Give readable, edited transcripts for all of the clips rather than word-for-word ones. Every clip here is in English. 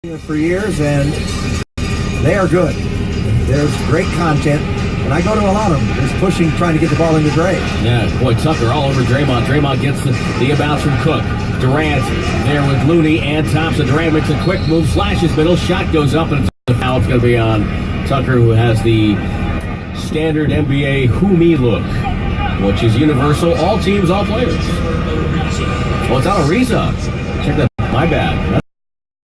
For years, and they are good. There's great content, and I go to a lot of them. Just pushing, trying to get the ball into Dre. Yeah, boy, Tucker all over Draymond. Draymond gets the inbounds from Cook. Durant there with Looney and Thompson. Durant makes a quick move, slashes middle, shot goes up, and it's a foul. It's going to be on Tucker, who has the standard NBA "who me" look, which is universal, all teams, all players. Well, it's on Ariza. Check that. My bad.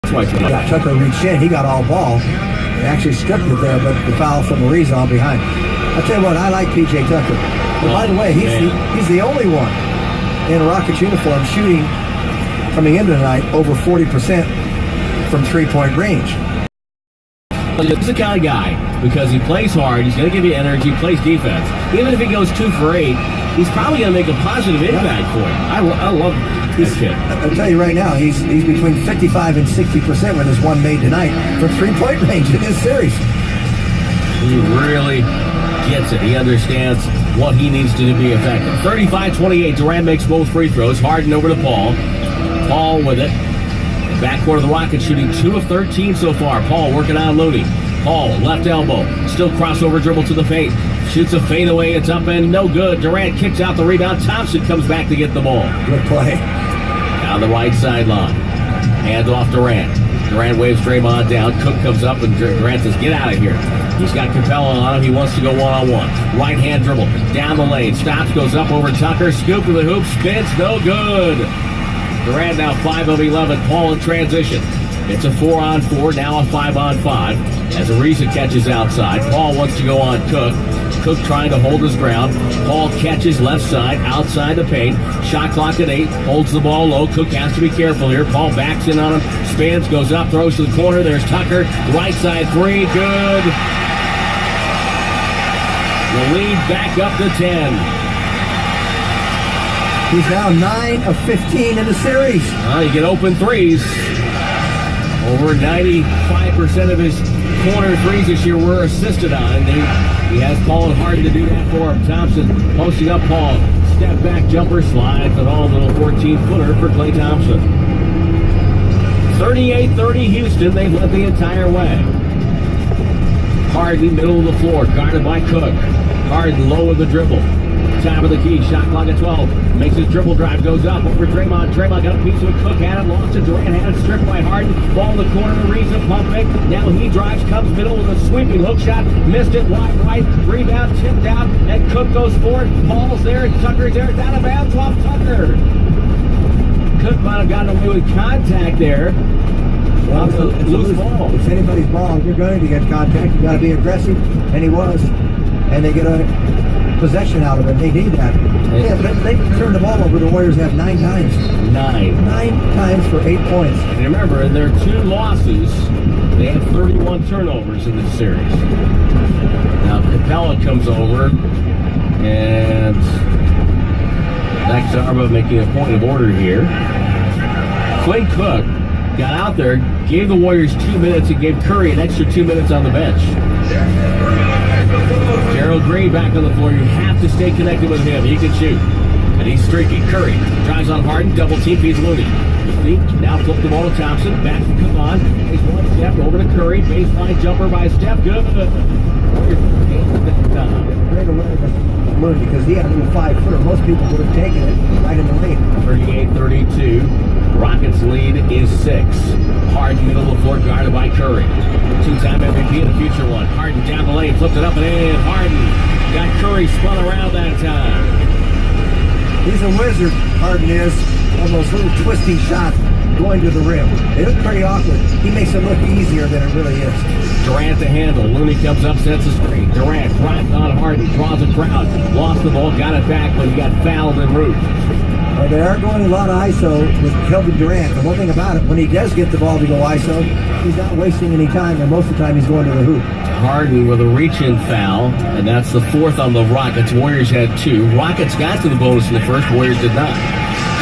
Yeah, Tucker reached in. He got all ball. He actually stripped it there, but the foul from Ariza on behind. I'll tell you what, I like P.J. Tucker. But by the way, he's the only one in a Rockets uniform shooting, coming into tonight, over 40% from three-point range. He's the kind of guy, because he plays hard, he's going to give you energy, plays defense. Even if he goes 2 for 8, he's probably going to make a positive impact for you. I love this kid. I'll tell you right now, he's between 55 and 60% with his one made tonight from three-point range in this series. He really gets it. He understands what he needs to be effective. 35-28, Durant makes both free throws. Harden over to Paul. Paul with it. Backcourt of the Rockets shooting 2 of 13 so far. Paul working on Looney. Paul, left elbow. Still crossover dribble to the paint. Shoots a fadeaway. It's up and no good. Durant kicks out the rebound. Thompson comes back to get the ball. Good play. Down the right sideline. Hand off Durant. Durant waves Draymond down. Cook comes up and Durant says, get out of here. He's got Capella on him. He wants to go one-on-one. Right hand dribble. Down the lane. Stops, goes up over Tucker. Scoop to the hoop. Spins. No good. Durant now 5 of 11. Paul in transition. It's a 4-on-4, now a 5-on-5. As Ariza catches outside. Paul wants to go on Cook. Cook trying to hold his ground. Paul catches left side, outside the paint. Shot clock at 8. Holds the ball low. Cook has to be careful here. Paul backs in on him. Spins, goes up, throws to the corner. There's Tucker. Right side 3. Good. The lead back up to 10. He's now 9 of 15 in the series. You get open threes. Over 95% of his corner threes this year were assisted on. He has Paul and Harden to do that for him. Thompson posting up Paul. Step back jumper slides and all little 14-footer for Klay Thompson. 38-30 Houston. They've led the entire way. Harden middle of the floor, guarded by Cook. Harden low with the dribble. Top of the key, shot clock at 12. Makes his dribble drive, goes up over Draymond. Draymond got a piece of Cook, had it, lost to Durant, had it stripped by Harden. Ball in the corner, Ariza pumping. Now he drives, comes middle with a sweeping hook shot. Missed it, wide right. Rebound, tipped out, and Cook goes forward. Paul's there, Tucker's there. It's out of bounds off Tucker. Cook might have gotten away with contact there. Well, it's a loose ball. It's anybody's ball. If you're going to get contact, you got to be aggressive, and he was. And they get a possession out of it. They need that. Yeah, but they turned the ball over. The Warriors have 9 times. 9 times for 8 points. And remember, in their 2 losses, they had 31 turnovers in this series. Now Capella comes over, and Zach Zarba making a point of order here. Quinn Cook got out there, gave the Warriors 2 minutes, and gave Curry an extra 2 minutes on the bench. Gerald Green back on the floor. You have to stay connected with him. He can shoot. And he's streaky. Curry drives on Harden. Double team. He's Looney. Now flip the ball to Thompson. Back to come on. He's one step over to Curry. Baseline jumper by Steph. Good. Great awareness, Looney, because he had a little 5-footer. Most people would have taken it right in the lane. 38-32. Rockets lead is 6. Harden middle of the floor, guarded by Curry. 2-time MVP and a future one. Harden down the lane, flipped it up and in. Harden got Curry spun around that time. He's a wizard, Harden is, on those little twisting shots going to the rim. They look pretty awkward. He makes it look easier than it really is. Durant to handle. Looney comes up, sets the screen. Durant drives on Harden, draws a crowd. Lost the ball, got it back when he got fouled en route. Well, they are going a lot of ISO with Kelvin Durant. And one thing about it, when he does get the ball to go ISO, he's not wasting any time, and most of the time he's going to the hoop. Harden with a reach-in foul, and that's the 4th on the Rockets. Warriors had 2. Rockets got to the bonus in the first. Warriors did not.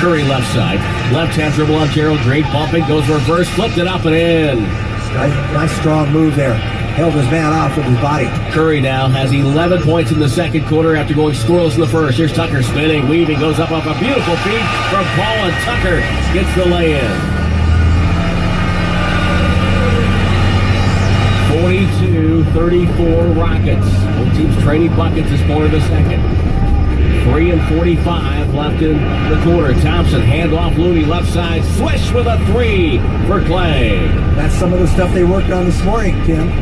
Curry left side. Left-hand dribble on Gerald Green. Bumping, goes reverse, flipped it up and in. Nice strong move there. Held his man off with his body. Curry now has 11 points in the second quarter after going scoreless in the first. Here's Tucker spinning, weaving, goes up off a beautiful feed from Paul, and Tucker gets the lay-in. 42-34 Rockets. Both teams trading buckets this point of the second. 3:45 left in the quarter. Thompson, handoff, Looney, left side, swish with a three for Clay. That's some of the stuff they worked on this morning, Tim.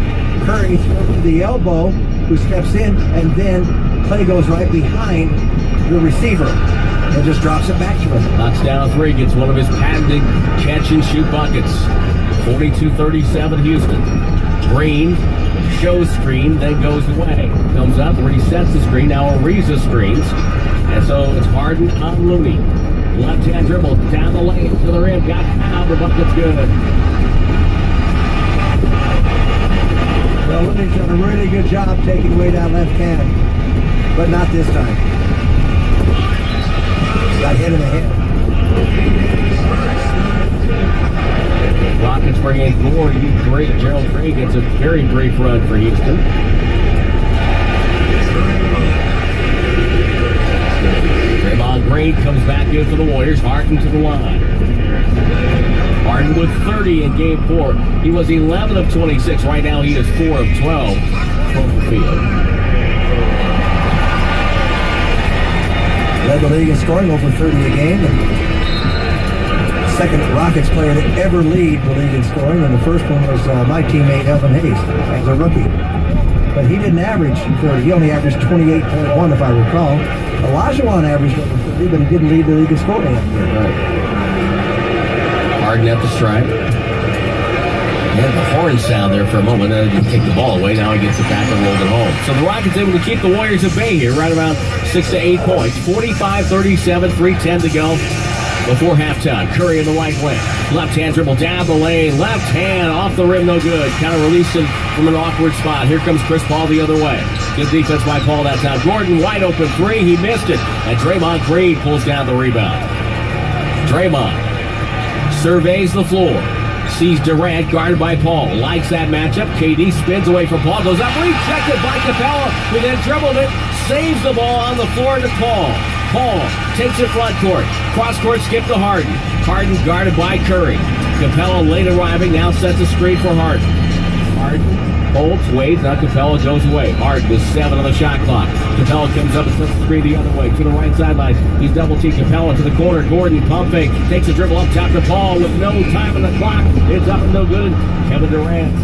Curry throws to the elbow, who steps in, and then Clay goes right behind the receiver and just drops it back to him. Knocks down a three, gets one of his patented catch-and-shoot buckets. 42-37 Houston. Green shows screen, then goes away. Comes up, resets the screen. Now Ariza screens. And so it's Harden on Looney. Left-hand dribble down the lane to the rim. Got fouled. The bucket's good. Well, Looney's done a really good job taking away that left hand. But not this time. Got hit in the head. Rockets bring in Gordon. Gerald Gray gets a very brief run for Houston. Draymond Green comes back in for the Warriors. Harden to the line. Harden with 30 in game 4. He was 11 of 26. Right now he is 4 of 12 from the field. Led the league in scoring, over 30 a game. And second Rockets player to ever lead the league in scoring, and the first one was my teammate Elvin Hayes as a rookie. But he didn't average 30. He only averaged 28.1 if I recall. Olajuwon averaged over 30, but he didn't lead the league in scoring. Right. Harden at the stripe. And the horn sound there for a moment. Then he kicked the ball away. Now he gets it back and rolled it home. So the Rockets able to keep the Warriors at bay here, right around 6 to 8 points. 45-37, 3:10 to go before halftime. Curry in the right wing. Left-hand dribble down the lane. Left hand off the rim, no good. Kind of releasing from an awkward spot. Here comes Chris Paul the other way. Good defense by Paul that time. Gordon wide open three. He missed it. And Draymond Green pulls down the rebound. Draymond surveys the floor. Sees Durant guarded by Paul. Likes that matchup. KD spins away from Paul. Goes up. Rejected by Capella, who then dribbled it. Saves the ball on the floor to Paul. Paul takes it front court. Cross court skip to Harden. Harden guarded by Curry. Capella late arriving. Now sets a screen for Harden. Harden holds, waits. Now Capella goes away. Harden with 7 on the shot clock. Capella comes up and sets the screen the other way to the right sideline. He's double teamed Capella to the corner. Gordon pumping. Takes a dribble up top to Paul with no time on the clock. It's up and no good. Kevin Durant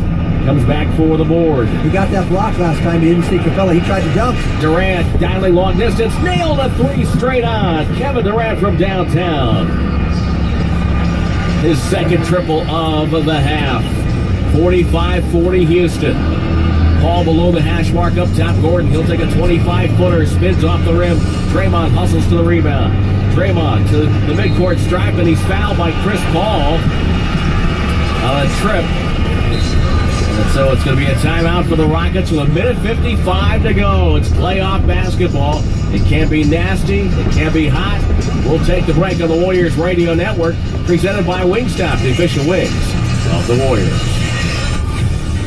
comes back for the board. He got that block last time. He didn't see Capella. He tried to dunk. Durant dialing long distance. Nailed a three straight on. Kevin Durant from downtown. His second triple of the half. 45-40 Houston. Paul below the hash mark up top. Gordon, he'll take a 25-footer. Spins off the rim. Draymond hustles to the rebound. Draymond to the midcourt stripe, and he's fouled by Chris Paul on a trip. And so it's going to be a timeout for the Rockets with 1:55 to go. It's playoff basketball. It can be nasty. It can be hot. We'll take the break on the Warriors Radio Network, presented by Wingstop, the official wings of the Warriors.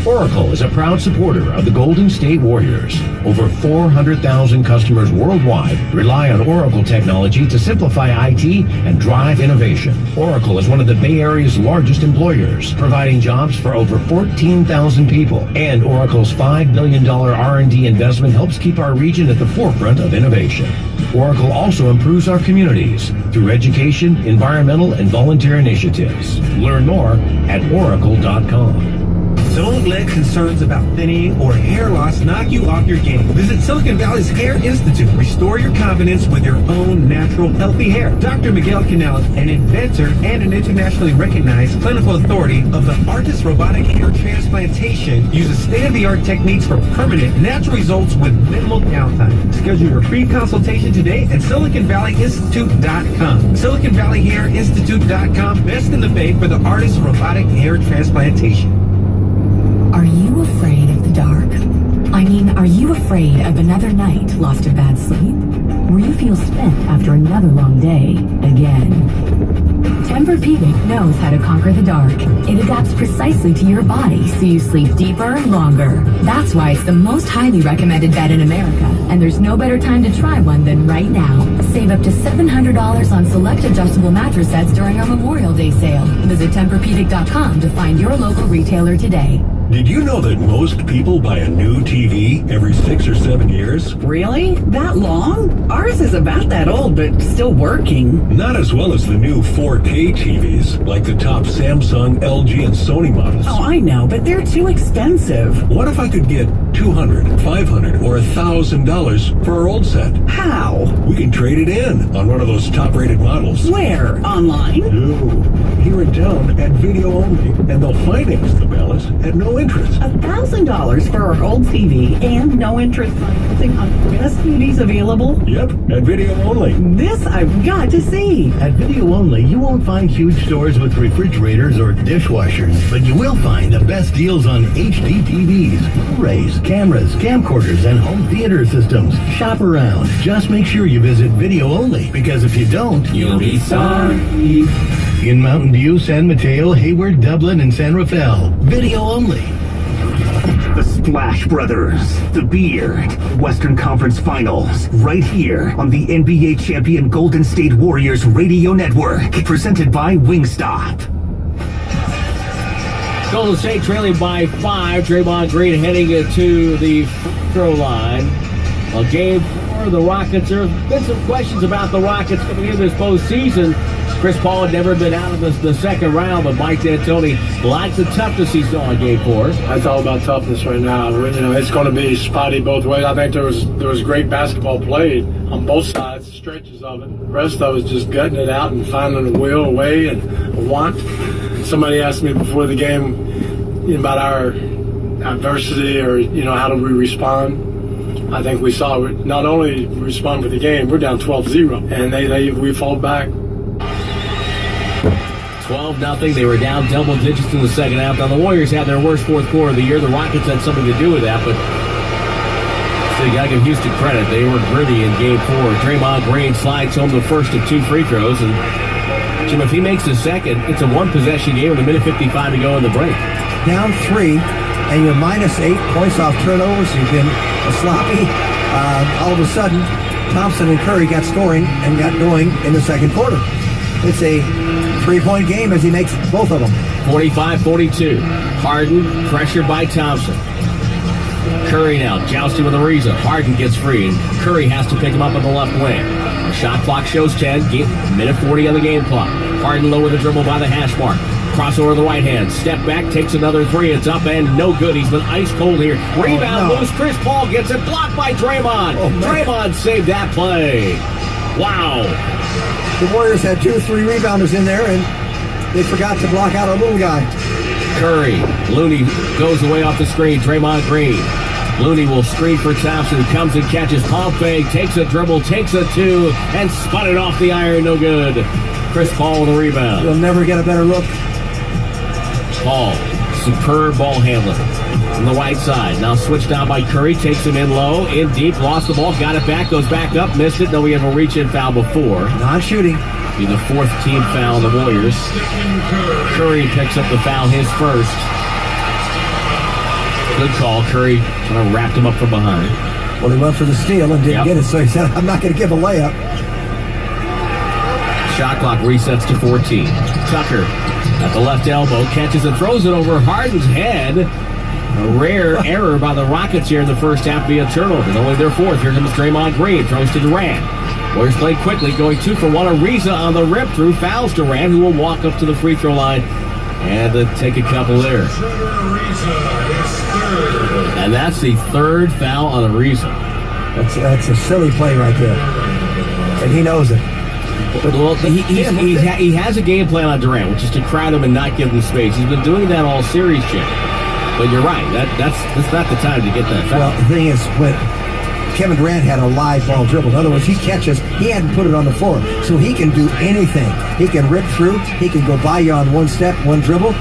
Oracle is a proud supporter of the Golden State Warriors. Over 400,000 customers worldwide rely on Oracle technology to simplify IT and drive innovation. Oracle is one of the Bay Area's largest employers, providing jobs for over 14,000 people. And Oracle's $5 billion R&D investment helps keep our region at the forefront of innovation. Oracle also improves our communities through education, environmental, and volunteer initiatives. Learn more at oracle.com. Don't let concerns about thinning or hair loss knock you off your game. Visit Silicon Valley's Hair Institute. Restore your confidence with your own natural, healthy hair. Dr. Miguel Canales, an inventor and an internationally recognized clinical authority of the ARTIS robotic hair transplantation, uses state-of-the-art techniques for permanent, natural results with minimal downtime. Schedule your free consultation today at SiliconValleyInstitute.com. SiliconValleyHairInstitute.com, best in the Bay for the ARTIS robotic hair transplantation. Are you afraid of the dark? I mean, are you afraid of another night lost to bad sleep? Or you feel spent after another long day again? Tempur-Pedic knows how to conquer the dark. It adapts precisely to your body so you sleep deeper, longer. That's why it's the most highly recommended bed in America. And there's no better time to try one than right now. Save up to $700 on select adjustable mattress sets during our Memorial Day sale. Visit Tempur-Pedic.com to find your local retailer today. Did you know that most people buy a new TV every 6 or 7 years? Really? That long? Ours is about that old, but still working. Not as well as the new 4K TVs, like the top Samsung, LG, and Sony models. Oh, I know, but they're too expensive. What if I could get $200, $500, or $1,000 for our old set? How? We can trade it in on one of those top-rated models. Where? Online? No, here in town at Video Only, and they'll finance the balance at no interest. $1,000 for our old TV and no interest financing on the best TVs available? Yep, at Video Only. This I've got to see. At Video Only, you won't find huge stores with refrigerators or dishwashers, but you will find the best deals on HD TVs, Blu-rays, cameras, camcorders, and home theater systems. Shop around. Just make sure you visit Video Only, because if you don't, You'll be sorry. In Mountain View, San Mateo, Hayward, Dublin, and San Rafael. Video Only. The Splash Brothers, The Beard, Western Conference Finals, right here on the NBA champion Golden State Warriors Radio Network, presented by Wingstop. Golden State trailing by 5. Draymond Green heading to the free throw line. A game for the Rockets. There have been some questions about the Rockets coming into this postseason. Chris Paul had never been out of the second round, but Mike D'Antoni liked the toughness he saw in Game 4. That's all about toughness right now. You know, it's going to be spotty both ways. I think there was great basketball played on both sides, stretches of it. The rest of it was just gutting it out and finding a will, a way, and a want. Somebody asked me before the game about our adversity or, how do we respond. I think we saw not only respond for the game, we're down 12-0, and we fought back. 12-0. They were down double digits in the second half. Now, the Warriors had their worst fourth quarter of the year. The Rockets had something to do with that, but still, you got to give Houston credit. They were gritty in Game 4. Draymond Green slides home the first of 2 free throws, and Jim, if he makes the second, it's a one-possession game with a minute 55 to go in the break. Down 3, and you're -8 points off turnovers. You've been sloppy. All of a sudden, Thompson and Curry got scoring and got going in the second quarter. It's a 3-point game as he makes both of them. 45-42. Harden pressured by Thompson. Curry now jousting with Ariza. Harden gets free, and Curry has to pick him up on the left wing. Shot clock shows 10. Minute 40 on the game clock. Harden low with the dribble by the hash mark. Crossover to the right hand. Step back, takes another 3. It's up and no good. He's been ice cold here. Rebound loose. Chris Paul gets it blocked by Draymond. Draymond saved that play. Wow. The Warriors had 2-3 rebounders in there, and they forgot to block out our little guy. Curry. Looney goes away off the screen. Draymond Green. Looney will screen for Thompson. Comes and catches. Palm fake. Takes a dribble. Takes a 2. And spun it off the iron. No good. Chris Paul with a rebound. You'll never get a better look. Paul. Superb ball handler. On the right side. Now switched down by Curry. Takes him in low. In deep. Lost the ball. Got it back. Goes back up. Missed it. No, we have a reach-in foul before. Non-shooting. Be the 4th team foul on the Warriors. Curry picks up the foul, his first. Good call. Curry kind of wrapped him up from behind. Well, he went for the steal and didn't get it, so he said, I'm not going to give a layup. Shot clock resets to 14. Tucker at the left elbow, catches and throws it over Harden's head. A rare error by the Rockets here in the first half via turnover. Only their 4th. Here comes Draymond Green. Throws to Durant. Warriors played quickly, going 2 for 1. Ariza on the rip through. Fouls Durant, who will walk up to the free throw line and take a couple there. And that's the 3rd foul on Ariza. That's a silly play right there. And he knows it. Well, he has a game plan on Durant, which is to crowd him and not give him space. He's been doing that all series, Jim. But you're right. That's not the time to get that foul. Well, the thing is, when Kevin Durant had a live ball dribble. In other words, he catches, he hadn't put it on the floor. So he can do anything. He can rip through. He can go by you on one step, one dribble.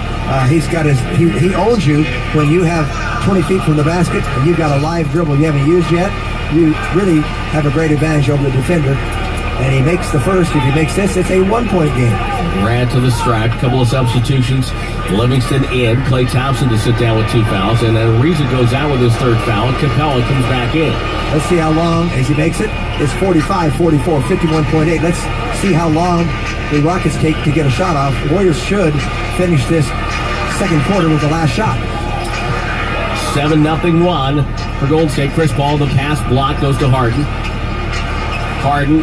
He's got he owns you when you have 20 feet from the basket and you've got a live dribble you haven't used yet. You really have a great advantage over the defender. And he makes the first. If he makes this, it's a 1-point game. Durant to the stripe. Couple of substitutions. Livingston in. Klay Thompson to sit down with 2 fouls. And then Ariza goes out with his 3rd foul. And Capella comes back in. Let's see how long, as he makes it, it's 45-44, 51.8. Let's see how long the Rockets take to get a shot off. The Warriors should finish this second quarter with the last shot. 7-0 run for Golden State. Chris Paul, the pass block goes to Harden. Harden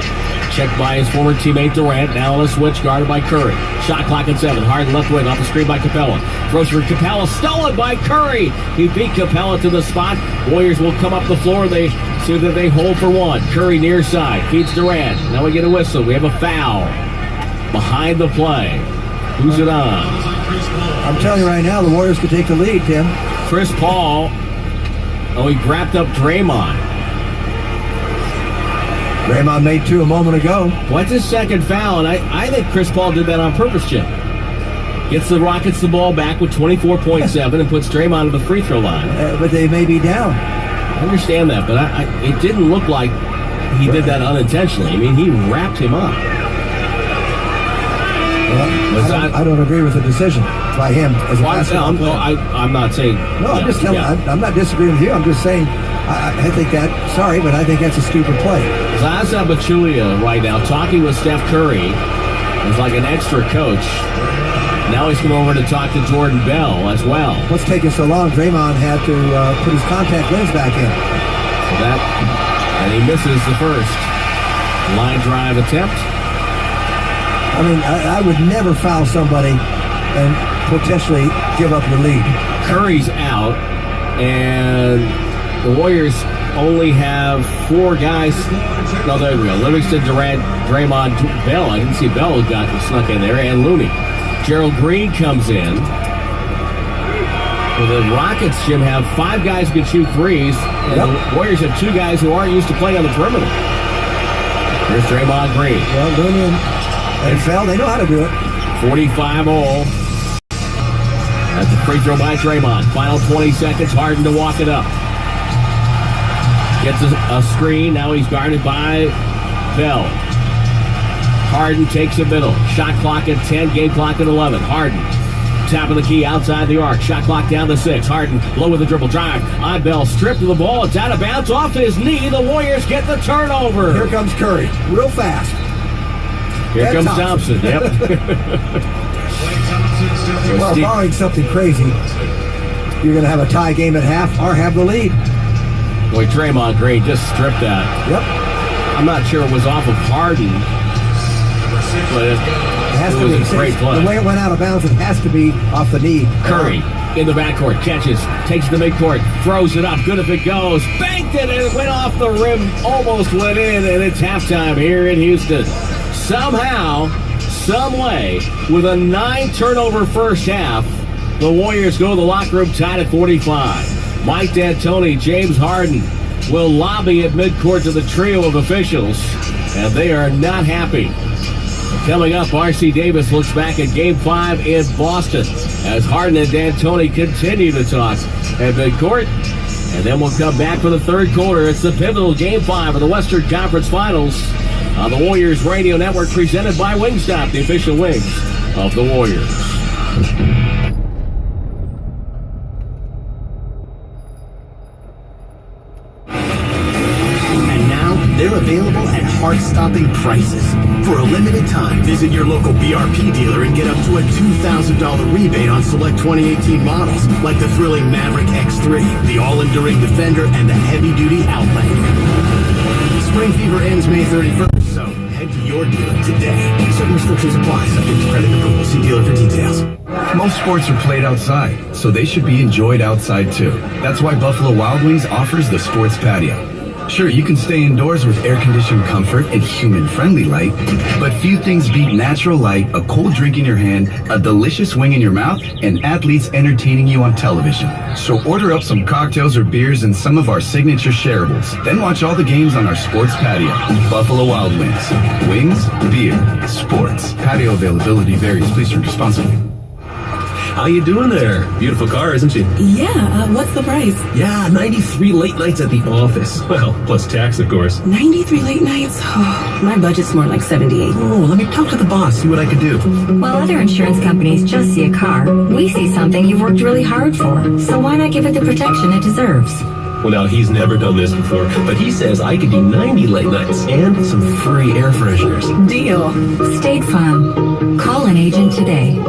checked by his former teammate Durant. Now on a switch, guarded by Curry. Shot clock at 7. Harden left wing off the screen by Capella. Throws for Capella, stolen by Curry. He beat Capella to the spot. Warriors will come up the floor. They see that they hold for one. Curry near side, feeds Durant. Now we get a whistle. We have a foul behind the play. Who's it on? I'm telling you right now, the Warriors could take the lead, Tim. Chris Paul. Oh, he grabbed up Draymond. Draymond made 2 a moment ago. What's his second foul? And I think Chris Paul did that on purpose, Jim. Gets the Rockets the ball back with 24.7 and puts Draymond to the free throw line. But they may be down. I understand that, but it didn't look like he did that unintentionally. I mean, he wrapped him up. Well, I don't agree with the decision by him as a basketball player. I'm not saying... No, I'm just telling you. I'm not disagreeing with you. I'm just saying I think that... Sorry, but I think that's a stupid play. Zaza Pachulia right now talking with Steph Curry. He's like an extra coach. Now he's come over to talk to Jordan Bell as well. What's taking so long? Draymond had to put his contact lens back in. And he misses the first line drive attempt. I mean, I would never foul somebody and potentially give up the lead. Curry's out, and the Warriors only have 4 guys. No, there we go. Livingston, Durant, Draymond, Bell. I didn't see Bell got snuck in there, and Looney. Gerald Green comes in. Well, the Rockets, Jim, have 5 guys who can shoot threes, and the Warriors have 2 guys who aren't used to playing on the perimeter. Here's Draymond Green. Well, Looney and Bell, they know how to do it. 45-all. That's a free throw by Draymond. Final 20 seconds. Harden to walk it up. Gets a screen. Now he's guarded by Bell. Harden takes a middle. Shot clock at 10. Game clock at 11. Harden. Top of the key outside the arc. Shot clock down to 6. Harden low with the dribble drive. On Bell. Stripped of the ball. It's out of bounds off his knee. The Warriors get the turnover. Here comes Curry. Real fast. Here comes Thompson. Yep. Well, barring something crazy, you're going to have a tie game at half or have the lead. Boy, Draymond Green just stripped that. Yep. I'm not sure it was off of Harden, but it was a great play. The way it went out of bounds, it has to be off the knee. Curry in the backcourt, catches, takes the midcourt, throws it up, good if it goes, banked it, and it went off the rim, almost went in, and it's halftime here in Houston. Somehow, some way, with a 9-turnover first half, the Warriors go to the locker room tied at 45. Mike D'Antoni, James Harden will lobby at midcourt to the trio of officials, and they are not happy. Coming up, R.C. Davis looks back at Game 5 in Boston as Harden and D'Antoni continue to talk at midcourt. And then we'll come back for the third quarter. It's the pivotal Game 5 of the Western Conference Finals on the Warriors Radio Network, presented by Wingstop, the official wings of the Warriors. They're available at heart-stopping prices. For a limited time, visit your local BRP dealer and get up to a $2,000 rebate on select 2018 models, like the thrilling Maverick X3, the all-enduring Defender, and the heavy-duty Outlander. Spring fever ends May 31st, so head to your dealer today. Certain restrictions apply, subject to credit approval. See dealer for details. Most sports are played outside, so they should be enjoyed outside too. That's why Buffalo Wild Wings offers the Sports Patio. Sure, you can stay indoors with air-conditioned comfort and human-friendly light, but few things beat natural light, a cold drink in your hand, a delicious wing in your mouth, and athletes entertaining you on television. So order up some cocktails or beers and some of our signature shareables. Then watch all the games on our sports patio. Buffalo Wild Wings. Wings, beer, sports. Patio availability varies. Please drink responsibly. How you doing there? Beautiful car, isn't she? Yeah, what's the price? Yeah, 93 late nights at the office. Well, plus tax, of course. 93 late nights? Oh, my budget's more like 78. Oh, let me talk to the boss, see what I can do. While other insurance companies just see a car, we see something you've worked really hard for. So why not give it the protection it deserves? Well, now, he's never done this before, but he says I could do 90 late nights and some free air fresheners. Deal. State Farm. Call an agent today.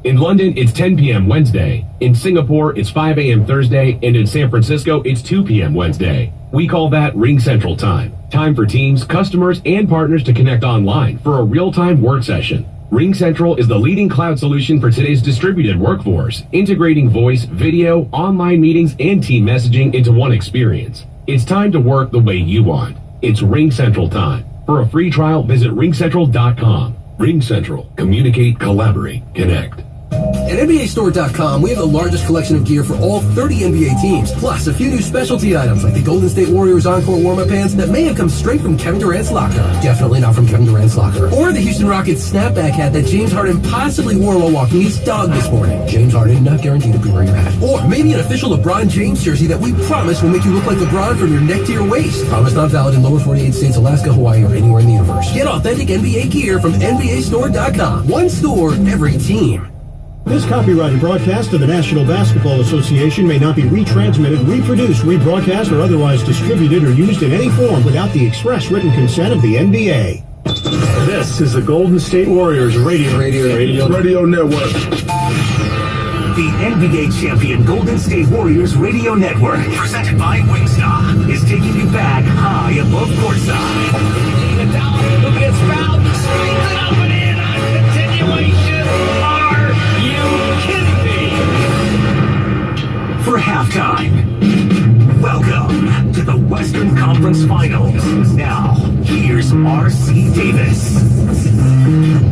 In London, it's 10 p.m. Wednesday. In Singapore, it's 5 a.m. Thursday. And in San Francisco, it's 2 p.m. Wednesday. We call that Ring Central Time. Time for teams, customers, and partners to connect online for a real-time work session. Ring Central is the leading cloud solution for today's distributed workforce, integrating voice, video, online meetings, and team messaging into one experience. It's time to work the way you want. It's Ring Central Time. For a free trial, visit ringcentral.com. Ring Central. Communicate, collaborate, connect. At NBAStore.com, we have the largest collection of gear for all 30 NBA teams, plus a few new specialty items like the Golden State Warriors Encore warm-up pants that may have come straight from Kevin Durant's locker. Definitely not from Kevin Durant's locker. Or the Houston Rockets snapback hat that James Harden possibly wore while walking his dog this morning. James Harden, not guaranteed to be wearing your hat. Or maybe an official LeBron James jersey that we promise will make you look like LeBron from your neck to your waist. Promise not valid in lower 48 states, Alaska, Hawaii, or anywhere in the universe. Get authentic NBA gear from NBAStore.com. One store, every team. This copyrighted broadcast of the National Basketball Association may not be retransmitted, reproduced, rebroadcast, or otherwise distributed or used in any form without the express written consent of the NBA. This is the Golden State Warriors Radio Network. The NBA champion Golden State Warriors Radio Network, presented by Wingstop, is taking you back high above courtside. Who gets fouled? Straighten it up and in on continuation. Are you kidding me? For halftime, welcome to the Western Conference Finals. Now, here's R.C. Davis.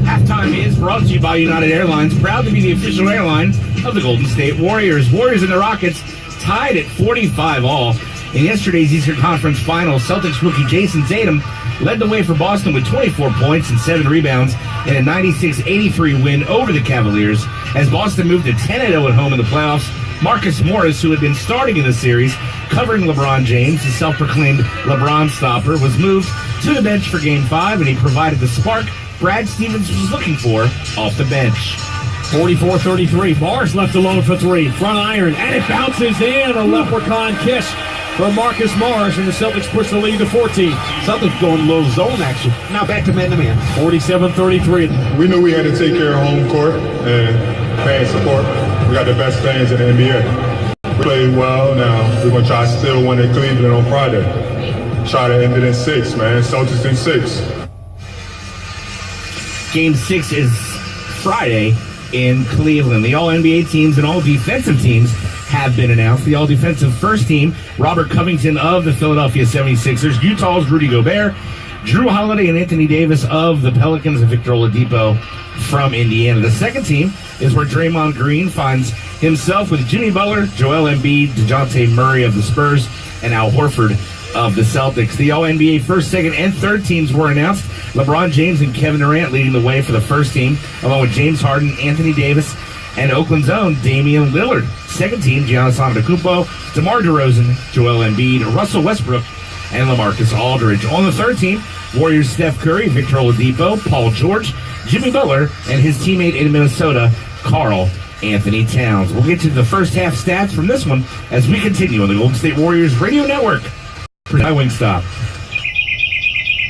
Halftime is brought to you by United Airlines, proud to be the official airline of the Golden State Warriors. Warriors and the Rockets tied at 45-all. In yesterday's Eastern Conference Finals, Celtics rookie Jason Tatum led the way for Boston with 24 points and 7 rebounds in a 96-83 win over the Cavaliers. As Boston moved to 10-0 at home in the playoffs, Marcus Morris, who had been starting in the series, covering LeBron James, the self-proclaimed LeBron stopper, was moved to the bench for Game 5, and he provided the spark Brad Stevens was looking for off the bench. 44-33. Morris left alone for three. Front iron, and it bounces in. A leprechaun kiss from Marcus Morris, and the Celtics push the lead to 14. Celtics going a little zone action. Now back to man-to-man. 47-33. We knew we had to take care of home court and fan support. We got the best fans in the NBA. We played well. Now we're going to try to still win at Cleveland on Friday. Try to end it in 6, man. Celtics in 6. Game 6 is Friday in Cleveland. The All-NBA teams and all defensive teams have been announced. The all-defensive first team, Robert Covington of the Philadelphia 76ers, Utah's Rudy Gobert, Drew Holiday and Anthony Davis of the Pelicans, and Victor Oladipo from Indiana. The second team is where Draymond Green finds himself with Jimmy Butler, Joel Embiid, DeJounte Murray of the Spurs, and Al Horford of the Celtics. The All-NBA first, second, and third teams were announced. LeBron James and Kevin Durant leading the way for the first team, along with James Harden, Anthony Davis, and Oakland's own Damian Lillard. Second team, Giannis Antetokounmpo, DeMar DeRozan, Joel Embiid, Russell Westbrook, and LaMarcus Aldridge. On the third team, Warriors Steph Curry, Victor Oladipo, Paul George, Jimmy Butler, and his teammate in Minnesota, Karl Anthony Towns. We'll get to the first half stats from this one as we continue on the Golden State Warriors Radio Network. Presented by Wingstop.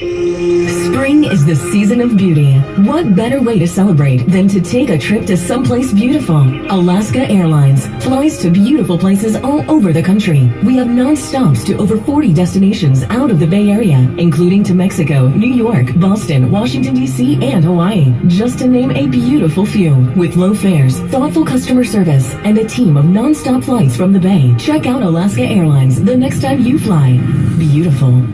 Spring is the season of beauty. What better way to celebrate than to take a trip to someplace beautiful? Alaska Airlines flies to beautiful places all over the country. We have non-stops to over 40 destinations out of the Bay Area, including to Mexico, New York, Boston, Washington, D.C., and Hawaii, just to name a beautiful few. With low fares, thoughtful customer service, and a team of non-stop flights from the Bay, check out Alaska Airlines the next time you fly. Beautiful.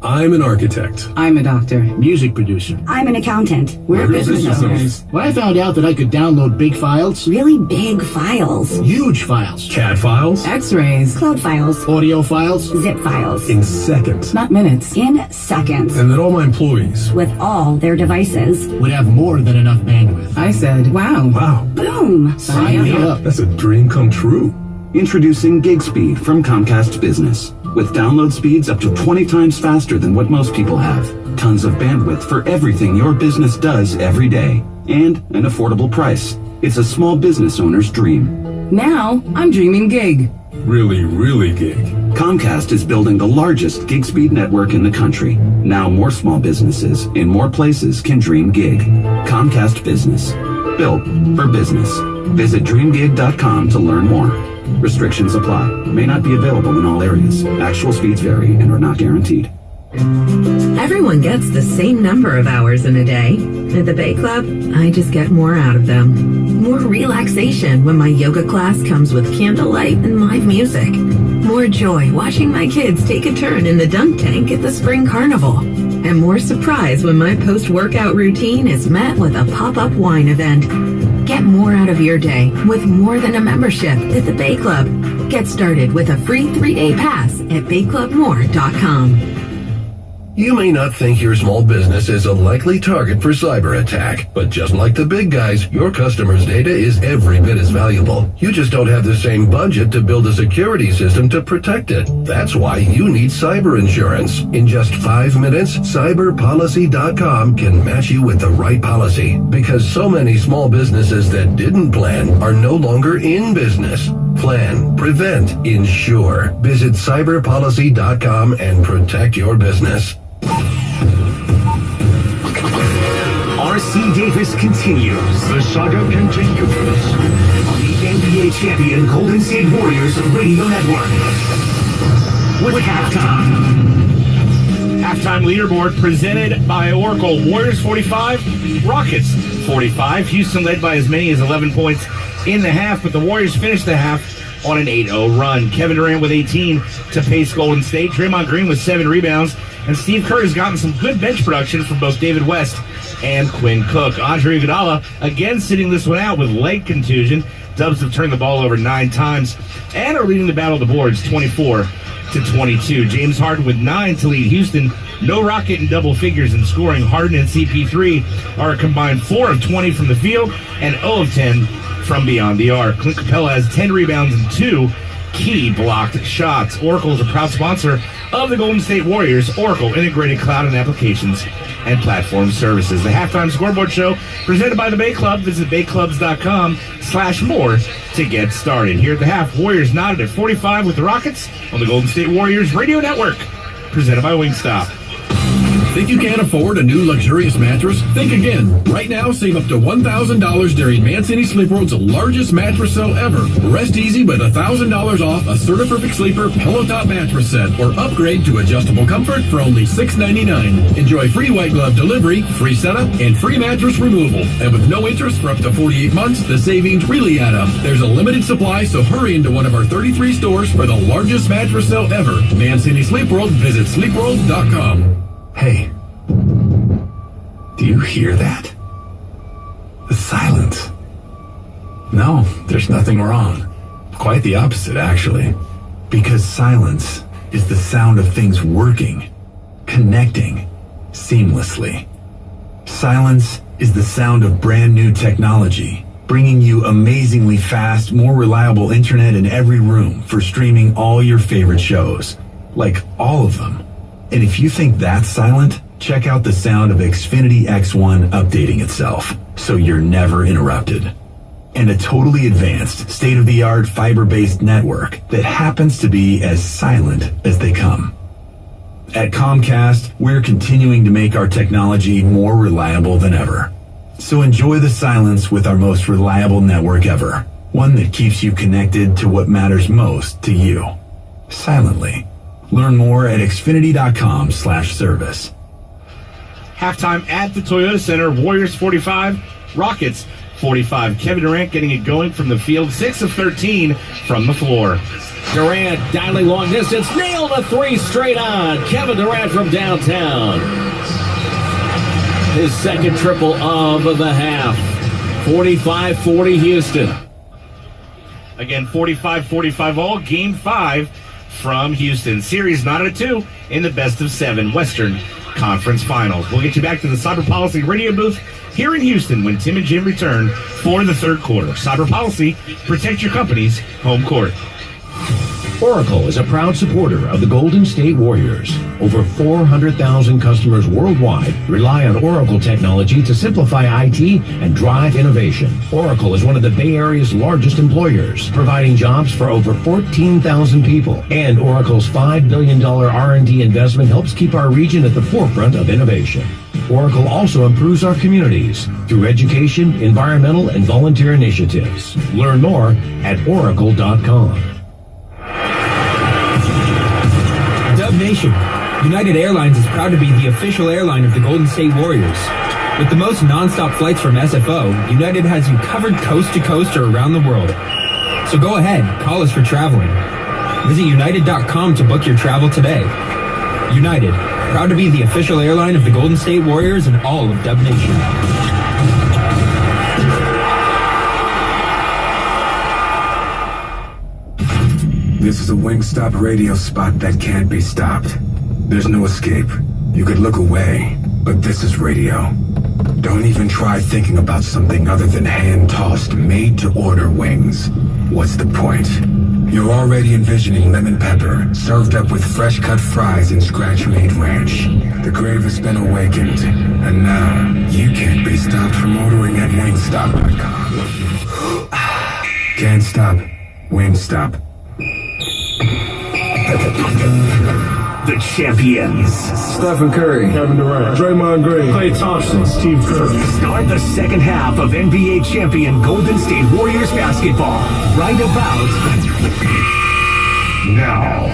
I'm an architect. I'm a doctor. Music producer. I'm an accountant. We're business owners. When I found out that I could download big files. Really big files. Huge files. CAD files. X-rays. Cloud files. Audio files. Zip files. In seconds. Not minutes. In seconds. And that all my employees. With all their devices. Would have more than enough bandwidth. I said, wow. Wow. Boom. Sign me up. That's a dream come true. Introducing GigSpeed from Comcast Business. With download speeds up to 20 times faster than what most people have. Tons of bandwidth for everything your business does every day. And an affordable price. It's a small business owner's dream. Now, I'm dreaming gig. Really, really gig. Comcast is building the largest GigSpeed network in the country. Now more small businesses in more places can dream gig. Comcast Business. built for business. Visit dreamgig.com to learn more. Restrictions apply. May not be available in all areas. Actual speeds vary and are not guaranteed. Everyone gets the same number of hours in a day. At the Bay Club, I just get more out of them. More relaxation when my yoga class comes with candlelight and live music. More joy watching my kids take a turn in the dunk tank at the Spring Carnival. And more surprise when my post-workout routine is met with a pop-up wine event. Get more out of your day with more than a membership at the Bay Club. Get started with a free 3-day pass at bayclubmore.com. You may not think your small business is a likely target for cyber attack, but just like the big guys, your customers' data is every bit as valuable. You just don't have the same budget to build a security system to protect it. That's why you need cyber insurance. In just 5 minutes, cyberpolicy.com can match you with the right policy, because so many small businesses that didn't plan are no longer in business. Plan, prevent, insure. Visit cyberpolicy.com and protect your business. R.C. Davis continues. The saga continues. On the NBA champion Golden State Warriors Radio Network. With halftime. Halftime leaderboard presented by Oracle. Warriors 45, Rockets 45. Houston led by as many as 11 points in the half, but the Warriors finished the half on an 8-0 run. Kevin Durant with 18 to pace Golden State. Draymond Green with 7 rebounds. And Steve Kerr has gotten some good bench production from both David West and Quinn Cook. Andre Iguodala again sitting this one out with leg contusion. Dubs have turned the ball over 9 times and are leading the battle of the boards 24-22. James Harden with 9 to lead Houston. No Rocket in double figures in scoring. Harden and CP3 are a combined 4 of 20 from the field and 0 of 10 from beyond the arc. Clint Capella has 10 rebounds and 2 key blocked shots. Oracle is a proud sponsor of the Golden State Warriors. Oracle integrated cloud and applications and platform services. The halftime scoreboard show presented by the Bay Club. Visit bayclubs.com/more to get started. Here at the half, Warriors knotted at 45 with the Rockets on the Golden State Warriors Radio Network, presented by Wingstop. Think you can't afford a new luxurious mattress? Think again. Right now, save up to $1,000 during Mancini Sleep World's largest mattress sale ever. Rest easy with $1,000 off a Certa-Perfect Sleeper pillow top mattress set, or upgrade to adjustable comfort for only $6.99. Enjoy free white glove delivery, free setup, and free mattress removal. And with no interest for up to 48 months, the savings really add up. There's a limited supply, so hurry into one of our 33 stores for the largest mattress sale ever. Mancini Sleep World. Visit sleepworld.com. Hey, do you hear that? The silence. No, there's nothing wrong. Quite the opposite, actually. Because silence is the sound of things working, connecting, seamlessly. Silence is the sound of brand new technology, bringing you amazingly fast, more reliable internet in every room for streaming all your favorite shows. Like all of them. And if you think that's silent, check out the sound of Xfinity X1 updating itself, so you're never interrupted. And a totally advanced, state-of-the-art fiber-based network that happens to be as silent as they come. At Comcast, we're continuing to make our technology more reliable than ever. So enjoy the silence with our most reliable network ever. One that keeps you connected to what matters most to you. Silently. Learn more at xfinity.com/service. Halftime at the Toyota Center. Warriors 45, Rockets 45. Kevin Durant getting it going from the field. 6 of 13 from the floor. Durant dialing long distance. Nailed a 3 straight on. Kevin Durant from downtown. His second triple of the half. 45-40 Houston. Again, 45-45 all. Game 5 from Houston. Series not at 2 in the best of 7 Western Conference Finals. We'll get you back to the Cyber Policy radio booth here in Houston when Tim and Jim return for the third quarter. Cyber Policy, protect your company's home court. Oracle is a proud supporter of the Golden State Warriors. Over 400,000 customers worldwide rely on Oracle technology to simplify IT and drive innovation. Oracle is one of the Bay Area's largest employers, providing jobs for over 14,000 people. And Oracle's $5 billion R&D investment helps keep our region at the forefront of innovation. Oracle also improves our communities through education, environmental, and volunteer initiatives. Learn more at oracle.com. Dub Nation, United Airlines is proud to be the official airline of the Golden State Warriors. With the most non-stop flights from SFO, United has you covered coast to coast or around the world. So go ahead, call us for traveling. Visit united.com to book your travel today. United, proud to be the official airline of the Golden State Warriors and all of Dub Nation. This is a Wingstop radio spot that can't be stopped. There's no escape. You could look away, but this is radio. Don't even try thinking about something other than hand-tossed, made-to-order wings. What's the point? You're already envisioning lemon pepper, served up with fresh-cut fries and scratch-made ranch. The crave has been awakened, and now you can't be stopped from ordering at Wingstop.com. Can't stop. Wingstop. The champions. Stephen Curry, Kevin Durant, Draymond Green, Klay Thompson, Steve Kerr. Start the second half of NBA champion Golden State Warriors basketball right about now.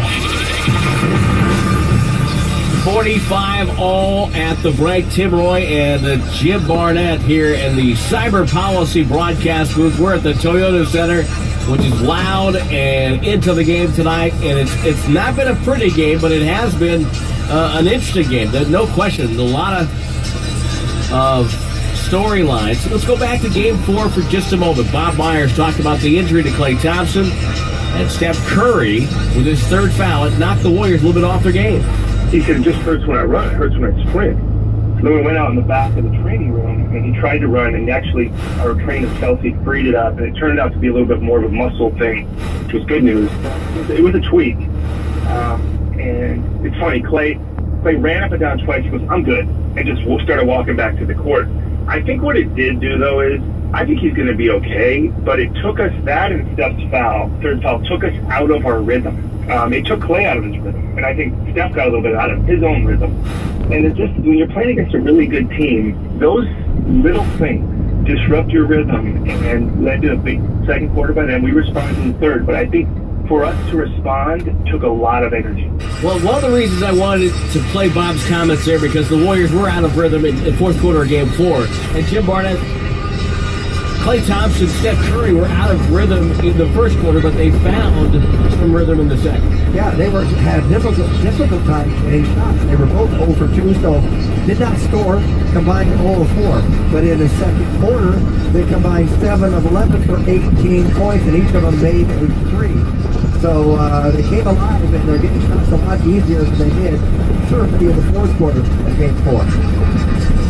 45 all at the break. Tim Roy and Jim Barnett here in the Cyber Policy broadcast booth. We're at the Toyota Center, which is loud and into the game tonight. And it's not been a pretty game, but it has been an interesting game. There's no question. A lot of storylines. So let's go back to Game 4 for just a moment. Bob Myers talked about the injury to Klay Thompson, and Steph Curry, with his third foul, it knocked the Warriors a little bit off their game. He said, it just hurts when I run. It hurts when I sprint. So then we went out in the back of the training room, and he tried to run, and actually our trainer, Kelsey, freed it up, and it turned out to be a little bit more of a muscle thing, which was good news. It was a tweak. And it's funny, Klay ran up and down twice. He goes, I'm good, and just started walking back to the court. I think what it did do, though, is I think he's going to be okay, but it took us, that and Steph's foul, third foul, took us out of our rhythm. It took Klay out of his rhythm, and I think Steph got a little bit out of his own rhythm. And it's just, when you're playing against a really good team, those little things disrupt your rhythm and led to a big second quarter. By then, we responded in the third, but I think for us to respond took a lot of energy. Well, one of the reasons I wanted to play Bob's comments there, because the Warriors were out of rhythm in fourth quarter of Game 4, and Jim Barnett, Klay Thompson, Steph Curry were out of rhythm in the first quarter, but they found some rhythm in the second. Yeah, they had difficult time getting shots. They were both 0 for 2, so did not score, combined 0 for 4. But in the second quarter, they combined 7 of 11 for 18 points, and each of them made a 3. So they came alive, and they're getting shots a lot easier than they did, certainly in the fourth quarter of Game 4.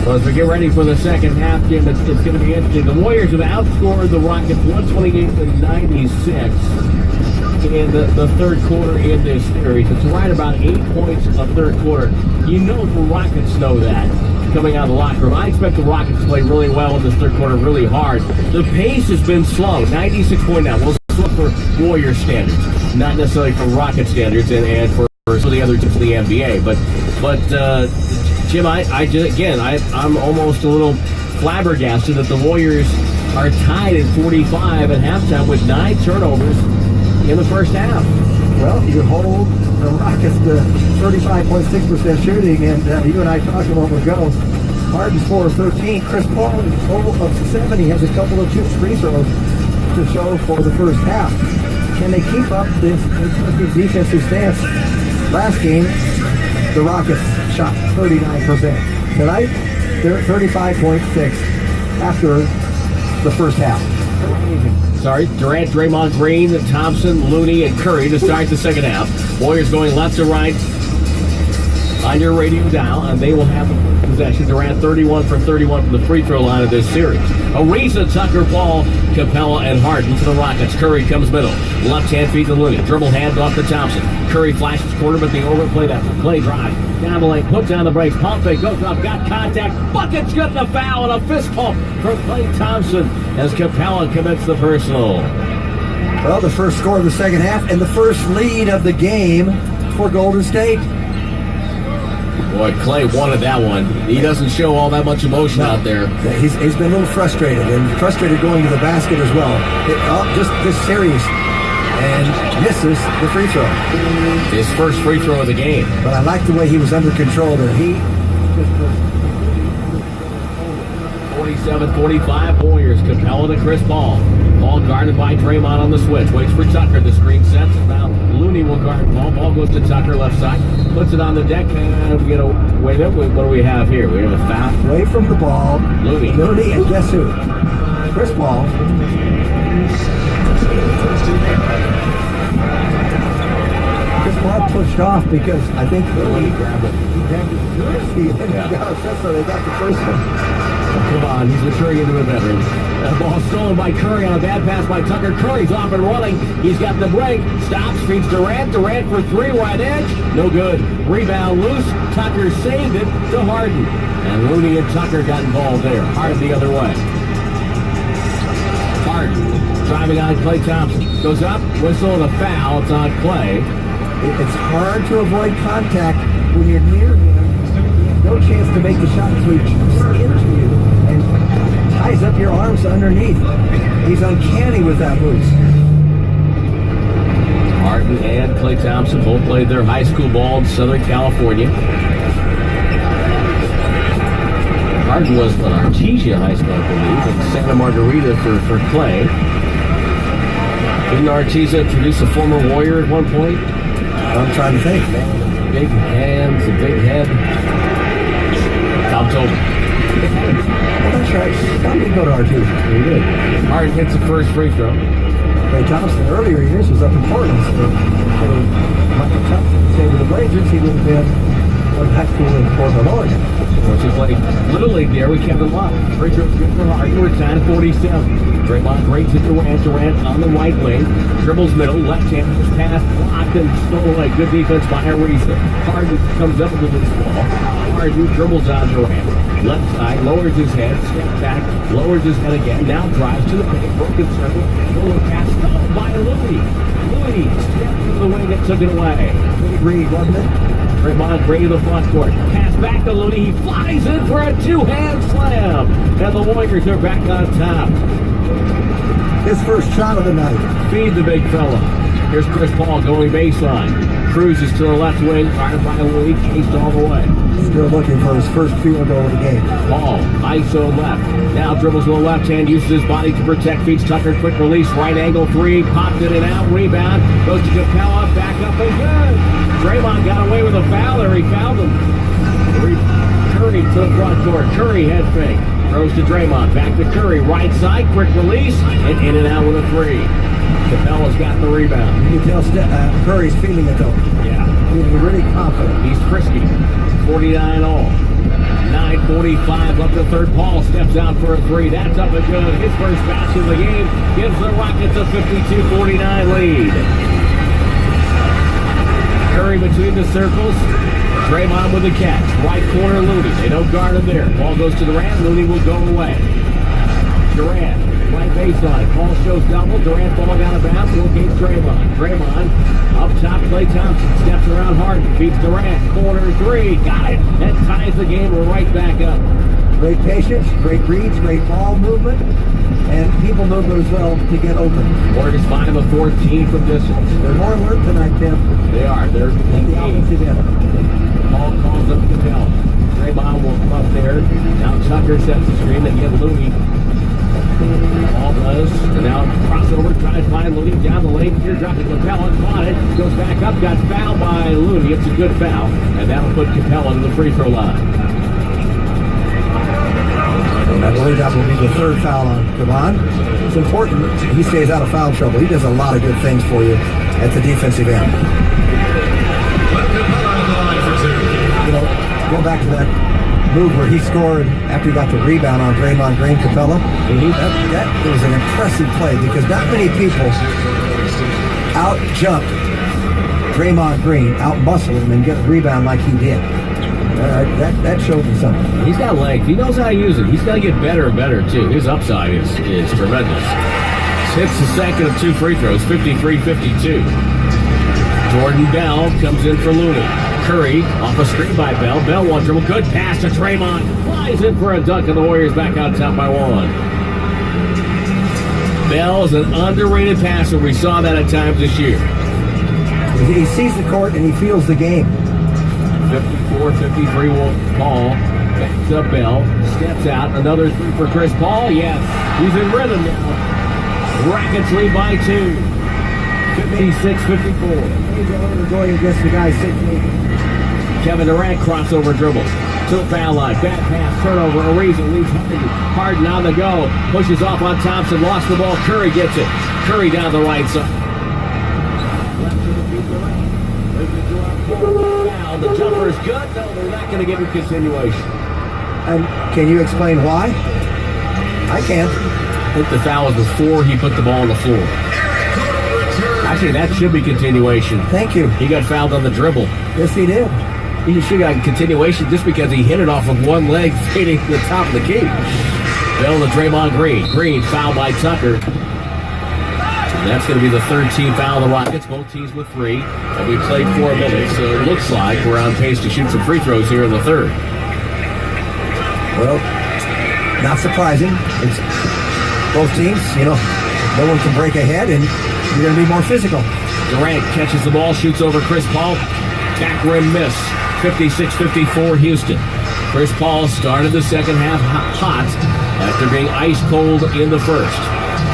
Well, as we get ready for the second half, Jim, it's going to be interesting. The Warriors have outscored the Rockets 128-96 in the third quarter in this series. It's right about 8 points a third quarter. You know the Rockets know that coming out of the locker room. I expect the Rockets to play really well in this third quarter, really hard. The pace has been slow, 96.9. Well, slow for Warrior standards, not necessarily for Rocket standards and for the other teams in the NBA. But Jim, I'm almost a little flabbergasted that the Warriors are tied at 45 at halftime with 9 turnovers in the first half. Well, you hold the Rockets to 35.6% shooting, and you and I talked a moment ago. Harden's 4 of 13. Chris Paul is 0 of 7. He has a couple of free throws to show for the first half. Can they keep up this defensive stance? Last game, the Rockets shot 39%. Tonight, they're at 35.6 after the first half. Sorry, Durant, Draymond Green, Thompson, Looney, and Curry to start the second half. Warriors going left to right on your radio dial, and they will have the possession. Durant 31 for 31 from the free throw line of this series. Ariza, Tucker, Paul, Capella, and Harden for the Rockets. Curry comes middle. Left hand feed to Looney. Dribble hand off to Thompson. Curry flashes corner, but the overplay that play drive. Down the lane, puts down the brakes. Pump fake, goes up, got contact. Bucket's got the foul, and a fist pump from Klay Thompson as Capella commits the personal. Well, the first score of the second half and the first lead of the game for Golden State. Boy, Clay wanted that one. He doesn't show all that much emotion out there. He's been a little frustrated, and frustrated going to the basket as well. Just this series, and misses the free throw. His first free throw of the game. But I like the way he was under control there. 47-45 Warriors. Capella to Chris Paul. Paul guarded by Draymond on the switch. Waits for Tucker. The screen sets. Now Looney will guard Paul. Ball goes to Tucker left side. Puts it on the deck. And we get a wait a minute. What do we have here? We have a foul. Away from the ball. Looney. Looney, and guess who? Chris Paul. Chris Paul pushed off because I think Looney grabbed it. He grabbed his jersey and he got upset, so they got the first one. Come on, he's maturing into a veteran. That ball stolen by Curry on a bad pass by Tucker. Curry's off and running. He's got the break. Stops, feeds Durant. Durant for three, right edge. No good. Rebound loose. Tucker saved it to Harden. And Looney and Tucker got involved there. Harden the other way. Harden driving on Klay Thompson. Goes up, whistle, and a foul. It's on Klay. It's hard to avoid contact when you're near him. No chance to make the shot until he jumps into you and ties up your arms underneath. He's uncanny with that move. Harden and Klay Thompson both played their high school ball in Southern California. Harden was at Artesia High School, I believe, in Santa Margarita for Klay. Didn't Artesia introduce a former Warrior at one point? I'm trying to think. Big hands, a big head. Tom Tobin. Well, that's right. Tom did go to Artesia. He did. Harden hits the first free throw. Klay Thompson, earlier years, was up in Portland. So Michael Thompson stayed with the Blazers. He would have been in high school in Portland, Oregon. Once he played Little League there, we kept him up. Free throw's good for Harden. We're tied at 47. Draymond breaks it to Durant on the right wing. Dribbles middle, left hand, pass, blocked, and stole away. Good defense by Ariza. Harden comes up with the loose ball. Harden dribbles on Durant. Left side, lowers his head, steps back, lowers his head again. Now drives to the paint, broken circle. Roller pass, stopped by Looney. Looney stepped to the wing and took it away. Pretty Reed, wasn't it? Draymond Gray to the front court. Pass back to Looney. He flies in for a two-hand slam. And the Warriors are back on top. His first shot of the night. Feed the big fella. Here's Chris Paul going baseline. Cruises to the left wing. Guarded by Looney. Chased all the way. Still looking for his first field goal of the game. Paul, ISO left. Now dribbles with the left hand. Uses his body to protect. Feeds Tucker. Quick release. Right angle three. Popped it in and out. Rebound. Goes to Capella. Back up and good. Draymond got away with a foul there. He fouled him. Curry to the front court. Curry head fake. Throws to Draymond. Back to Curry. Right side. Quick release. And in and out with a three. Capella's got the rebound. You can tell Curry's feeling it though. Yeah. Feeling really confident. He's frisky. 49 all. 9:45 up to third. Paul steps out for a three. That's up and good. His first basket of the game gives the Rockets a 52-49 lead. Curry between the circles. Draymond with the catch. Right corner, Looney. They don't guard him there. Ball goes to Durant. Looney will go away. Durant, right baseline. Paul shows double. Durant ball out of bounds. Locates Draymond. Draymond up top. Klay Thompson steps around Harden. Beats Durant. Corner three. Got it. That ties the game. We're right back up. Great patience, great reads, great ball movement, and people movement as well to get open. Warriors 5 of 14 from distance. They're more alert tonight, Tim. They are. They're the offensive end. Paul calls up Capella. Draymond will come up there. Now Tucker sets the screen. They get Looney. Ball does. And now crossover. Tries to find Looney down the lane. Here drops to Capella. Caught it. Goes back up. Got fouled by Looney. It's a good foul. And that'll put Capella to the free throw line. I believe that will be the third foul on Kevon. It's important he stays out of foul trouble. He does a lot of good things for you at the defensive end. You know, go back to that move where he scored after he got the rebound on Draymond Green Capella. That was an impressive play because not many people out-jumped Draymond Green, out-muscle him and get a rebound like he did. That showed me something. He's got length. He knows how to use it. He's got to get better and better, too. His upside is tremendous. Hits the second of two free throws, 53-52. Jordan Bell comes in for Looney. Curry off a screen by Bell. Bell one dribble. Good pass to Draymond. Flies in for a dunk, and the Warriors back on top by one. Bell is an underrated passer. We saw that at times this year. He sees the court and he feels the game. 54-53 Paul. Backs up Bell. Steps out. Another three for Chris Paul. Yes. He's in rhythm now. Rockets lead by 2. 56-54. Going against the guy 6'8". Kevin Durant crossover dribble. To the foul line. Bad pass. Turnover. Ariza leaves Harden on the go. Pushes off on Thompson. Lost the ball. Curry gets it. Curry down the right side. Now the jumper is good. No, they're not going to give him continuation. And can you explain why? I can't. I think the foul was before he put the ball on the floor. Actually, that should be continuation. Thank you. He got fouled on the dribble. Yes, he did. He should have gotten continuation just because he hit it off of one leg fading to the top of the key. Bell to Draymond Green. Green fouled by Tucker. And that's going to be the third team foul of the Rockets. Both teams with 3. And we played 4 minutes, so it looks like we're on pace to shoot some free throws here in the third. Well, not surprising. It's both teams, no one can break ahead, and you're going to be more physical. Durant catches the ball, shoots over Chris Paul. Back rim miss. 56-54 Houston. Chris Paul started the second half hot after being ice cold in the first.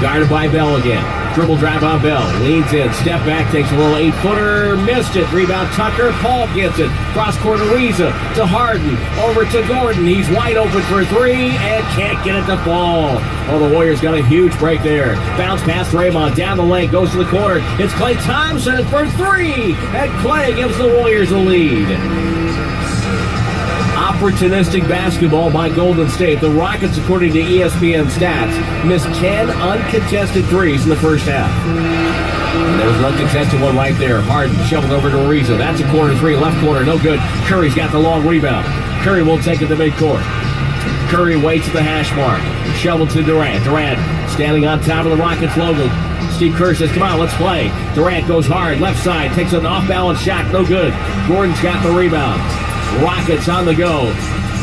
Guarded by Bell again. Dribble drive on Bell. Leads in. Step back. Takes a little 8-footer. Missed it. Rebound Tucker. Paul gets it. Cross court Ariza to Harden. Over to Gordon. He's wide open for 3 and can't get it to fall. Oh, the Warriors got a huge break there. Bounce past Draymond. Down the lane. Goes to the corner. It's Klay Thompson for 3. And Klay gives the Warriors a lead. Opportunistic basketball by Golden State. The Rockets, according to ESPN stats, missed 10 uncontested threes in the first half. And there was an uncontested one right there. Harden shoveled over to Ariza. That's a corner 3. Left corner, no good. Curry's got the long rebound. Curry won't take it to midcourt. Curry waits at the hash mark. Shovel to Durant. Durant standing on top of the Rockets logo. Steve Kerr says, come on, let's play. Durant goes hard. Left side. Takes an off-balance shot. No good. Gordon's got the rebound. Rockets on the go.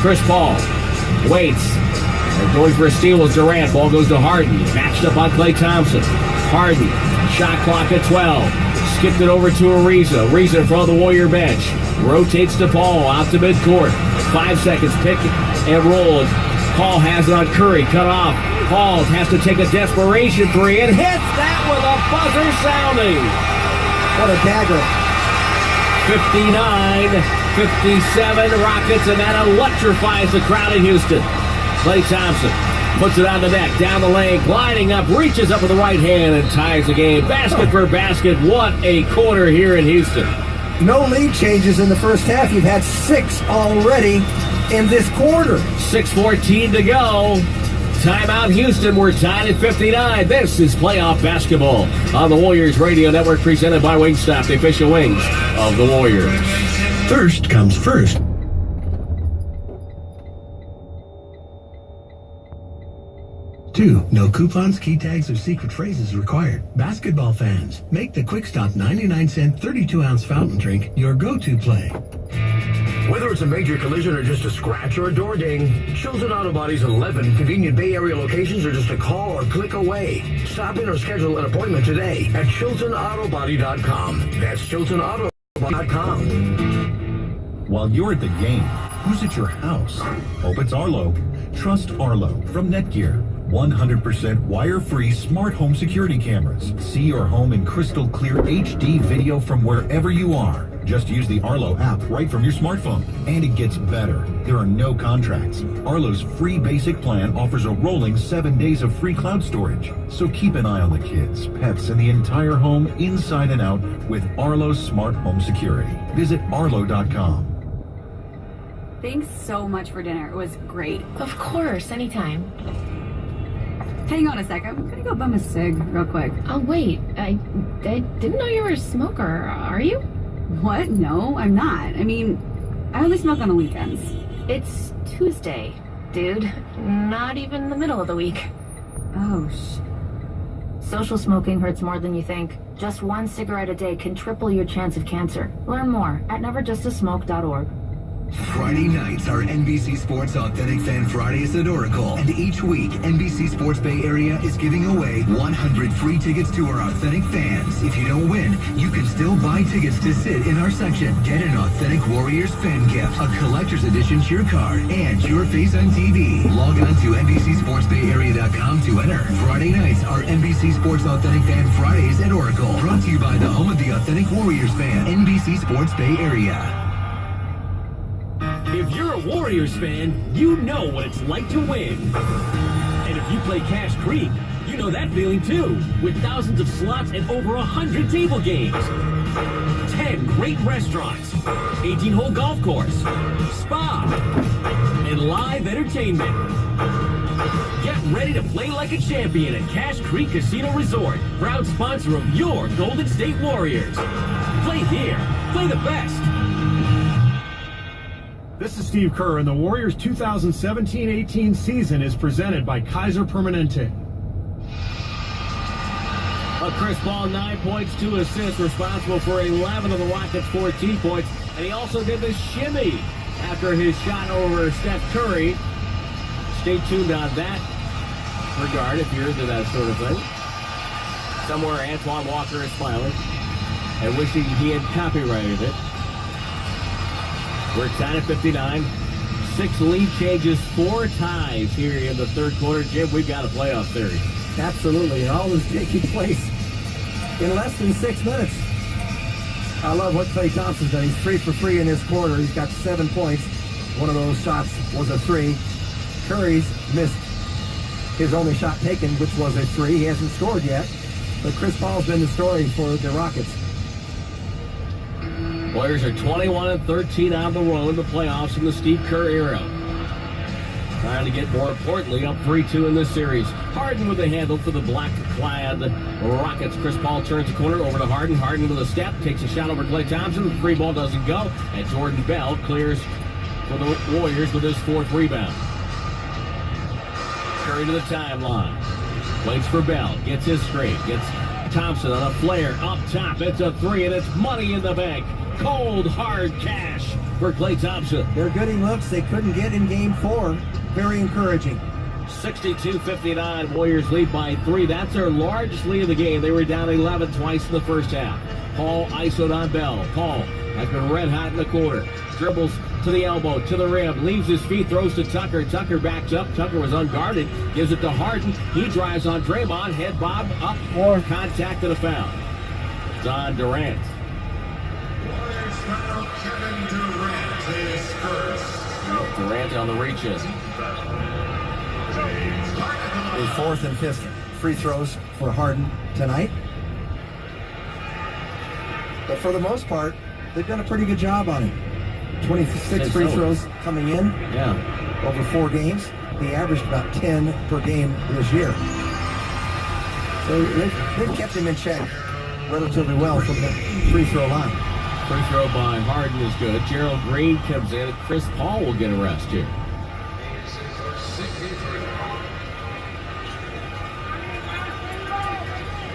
Chris Paul waits. And going for a steal with Durant. Ball goes to Harden. Matched up on Klay Thompson. Harden. Shot clock at 12. Skipped it over to Ariza. Ariza in front of the Warrior bench. Rotates to Paul out to midcourt. 5 seconds. Pick and roll. Paul has it on Curry. Cut off. Paul has to take a desperation 3 and hits that with a buzzer sounding. What a dagger. 59-57 Rockets, and that electrifies the crowd in Houston. Klay Thompson puts it on the neck, down the lane, gliding up, reaches up with the right hand and ties the game. Basket for basket. What a quarter here in Houston. No lead changes in the first half. You've had 6 already in this quarter. 6:14 to go. Timeout Houston. We're tied at 59. This is playoff basketball on the Warriors Radio Network, presented by Wingstop, the official wings of the Warriors. Thirst comes first. Two, no coupons, key tags, or secret phrases required. Basketball fans, make the Quick Stop 99-cent 32-ounce fountain drink your go-to play. Whether it's a major collision or just a scratch or a door ding, Chilton Auto Body's 11 convenient Bay Area locations are just a call or click away. Stop in or schedule an appointment today at ChiltonAutoBody.com. That's ChiltonAutoBody.com. While you're at the game, who's at your house? Hope it's Arlo. Trust Arlo from Netgear. 100% wire-free smart home security cameras. See your home in crystal clear HD video from wherever you are. Just use the Arlo app right from your smartphone. And it gets better. There are no contracts. Arlo's free basic plan offers a rolling 7 days of free cloud storage. So keep an eye on the kids, pets, and the entire home inside and out with Arlo's smart home security. Visit Arlo.com. Thanks so much for dinner. It was great. Of course, anytime. Hang on a sec. I'm gonna go bum a cig real quick. Oh, wait. I didn't know you were a smoker. Are you? What? No, I'm not. I mean, I only smoke on the weekends. It's Tuesday, dude. Not even the middle of the week. Oh, Social smoking hurts more than you think. Just one cigarette a day can triple your chance of cancer. Learn more at neverjustasmoke.org. Friday nights are NBC Sports Authentic Fan Fridays at Oracle. And each week, NBC Sports Bay Area is giving away 100 free tickets to our authentic fans. If you don't win, you can still buy tickets to sit in our section. Get an Authentic Warriors fan gift, a collector's edition cheer card, and your face on TV. Log on to NBCSportsBayArea.com to enter. Friday nights are NBC Sports Authentic Fan Fridays at Oracle. Brought to you by the home of the Authentic Warriors fan, NBC Sports Bay Area. If you're a Warriors fan, you know what it's like to win. And if you play Cash Creek, you know that feeling too, with thousands of slots and over 100 table games. 10 great restaurants, 18-hole golf course, spa, and live entertainment. Get ready to play like a champion at Cash Creek Casino Resort, proud sponsor of your Golden State Warriors. Play here, play the best. This is Steve Kerr, and the Warriors' 2017-18 season is presented by Kaiser Permanente. Chris Paul, 9 points, 2 assists, responsible for 11 of the Rockets' 14 points. And he also did the shimmy after his shot over Steph Curry. Stay tuned on that regard if you're into that sort of thing. Somewhere Antoine Walker is smiling and wishing he had copyrighted it. We're tied at 59. 6 lead changes, 4 ties here in the third quarter. Jim, we've got a playoff series. Absolutely, and all this taking place in less than 6 minutes. I love what Klay Thompson's done. He's 3 for 3 in this quarter. He's got 7 points. One of those shots was a 3. Curry's missed his only shot taken, which was a 3. He hasn't scored yet, but Chris Paul's been the story for the Rockets. Warriors are 21-13 on the road in the playoffs in the Steve Kerr era. Trying to get, more importantly, up 3-2 in this series. Harden with a handle for the black-clad Rockets. Chris Paul turns the corner over to Harden. Harden with a step, takes a shot over Klay Thompson. The free ball doesn't go, and Jordan Bell clears for the Warriors with his 4th rebound. Curry to the timeline. Waits for Bell. Gets his straight. Gets Thompson on a flare. Up top. It's a 3, and it's money in the bank. Cold, hard cash for Klay Thompson. They're getting looks they couldn't get in Game 4. Very encouraging. 62-59. Warriors lead by 3. That's their largest lead of the game. They were down 11 twice in the first half. Paul isoed on Bell. Paul has been red hot in the quarter. Dribbles to the elbow, to the rim, leaves his feet, throws to Tucker. Tucker backs up. Tucker was unguarded. Gives it to Harden. He drives on Draymond. Head bob up. More contact and a foul. It's on Durant. Kevin Durant is first. Durant on the reaches. His 4th and 5th free throws for Harden tonight. But for the most part, they've done a pretty good job on him. 26 free throws coming in over 4 games. He averaged about 10 per game this year. So they've kept him in check relatively well from the free throw line. Free throw by Harden is good. Gerald Green comes in. Chris Paul will get a rest here.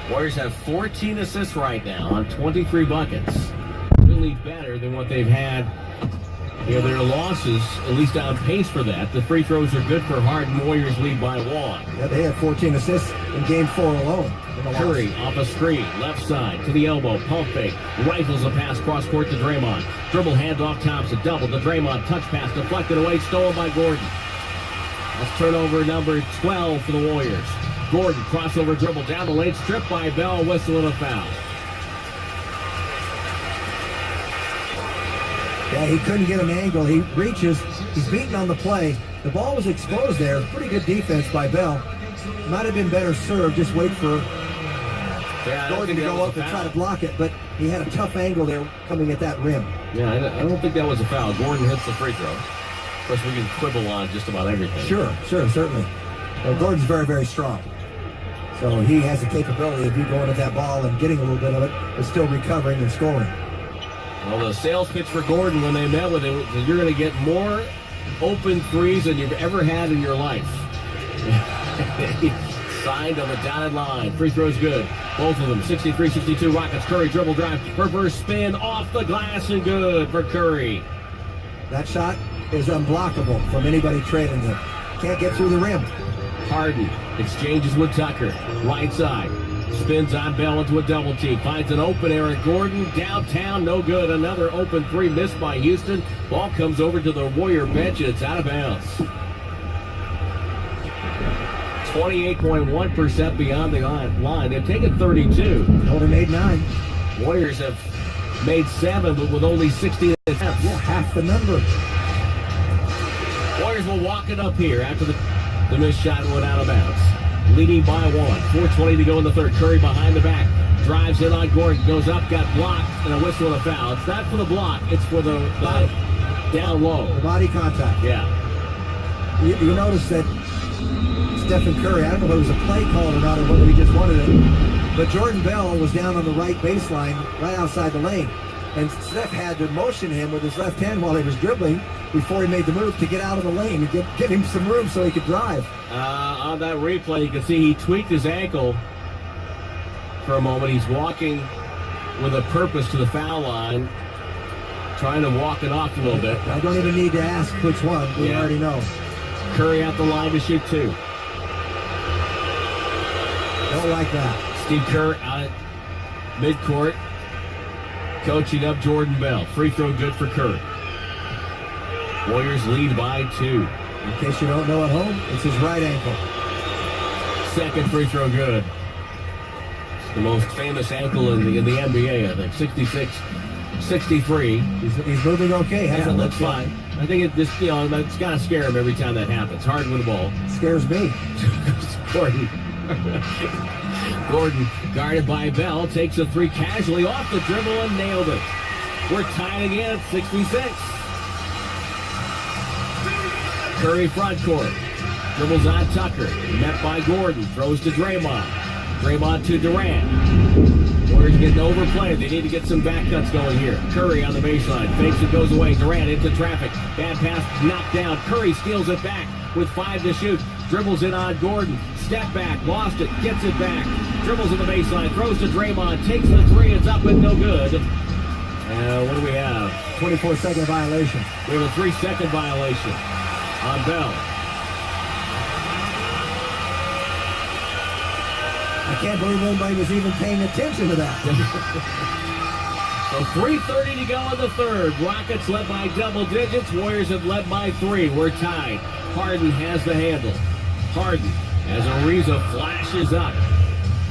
Warriors have 14 assists right now on 23 buckets. Really better than what they've had. Their losses, at least on pace for that. The free throws are good for Harden. Warriors lead by 1. Yeah, they had 14 assists in Game 4 alone. Curry off a screen, left side to the elbow, pump fake, rifles a pass cross court to Draymond. Dribble handoff Thompson, double to Draymond, touch pass, deflected away, stolen by Gordon. That's turnover number 12 for the Warriors. Gordon, crossover dribble down the lane, stripped by Bell, whistle and a foul. Yeah, he couldn't get an angle. He reaches, he's beaten on the play. The ball was exposed there. Pretty good defense by Bell. Might have been better served, just wait for Gordon to go up and try to block it, but he had a tough angle there coming at that rim. Yeah, I don't think that was a foul. Gordon hits the free throw. Of course, we can quibble on just about everything. Sure, certainly. Well, Gordon's very, very strong. So he has the capability of you going at that ball and getting a little bit of it, but still recovering and scoring. Well, the sales pitch for Gordon when they met with him was you're going to get more open threes than you've ever had in your life. Signed on the dotted line. Free throw's good. Both of them, 63-62 Rockets. Curry dribble drive, reverse spin off the glass and good for Curry. That shot is unblockable from anybody trailing him. Can't get through the rim. Harden exchanges with Tucker. Right side. Spins on Bell into a double team. Finds an open Eric Gordon. Downtown, no good. Another open three missed by Houston. Ball comes over to the Warrior bench and it's out of bounds. 28.1% beyond the line. They've taken 32. Golden made 9. Warriors have made 7, but with only 60 attempts. Yeah, half the number. Warriors will walk it up here after the missed shot went out of bounds. Leading by 1. 4:20 to go in the third. Curry behind the back. Drives in on Gordon. Goes up, got blocked, and a whistle and a foul. It's not for the block. It's for the down low. The body contact. Yeah. You notice that Stephen Curry, I don't know if it was a play call or not or whether he just wanted it, but Jordan Bell was down on the right baseline, right outside the lane. And Steph had to motion him with his left hand while he was dribbling before he made the move to get out of the lane and get him some room so he could drive. On that replay, you can see he tweaked his ankle for a moment. He's walking with a purpose to the foul line, trying to walk it off a little bit. I don't even need to ask which one. We already know. Curry out the line to shoot 2. Don't like that. Steve Kerr out at midcourt, coaching up Jordan Bell. Free throw good for Curry. Warriors lead by 2. In case you don't know at home, it's his right ankle. Second free throw good. It's the most famous ankle in the NBA, I think. 66-63. He's moving okay. Yeah, that's fine. I think it just, it's got to scare him every time that happens. Hard with the ball. Scares me. Gordon. Gordon, guarded by Bell, takes a 3 casually off the dribble and nailed it. We're tied again at 66. Curry front court. Dribbles on Tucker. Met by Gordon. Throws to Draymond. Draymond to Durant. Warriors getting overplayed. They need to get some back cuts going here. Curry on the baseline. Fakes it, goes away. Durant into traffic. Bad pass knocked down. Curry steals it back with 5 to shoot. Dribbles in on Gordon. Step back. Lost it. Gets it back. Dribbles in the baseline. Throws to Draymond. Takes the 3. It's up and no good. What do we have? 24-second violation. We have a 3-second violation on Bell. I can't believe nobody was even paying attention to that. So 3:30 to go in the third. Rockets led by double digits. Warriors have led by 3. We're tied. Harden has the handle. Harden, as Ariza flashes up.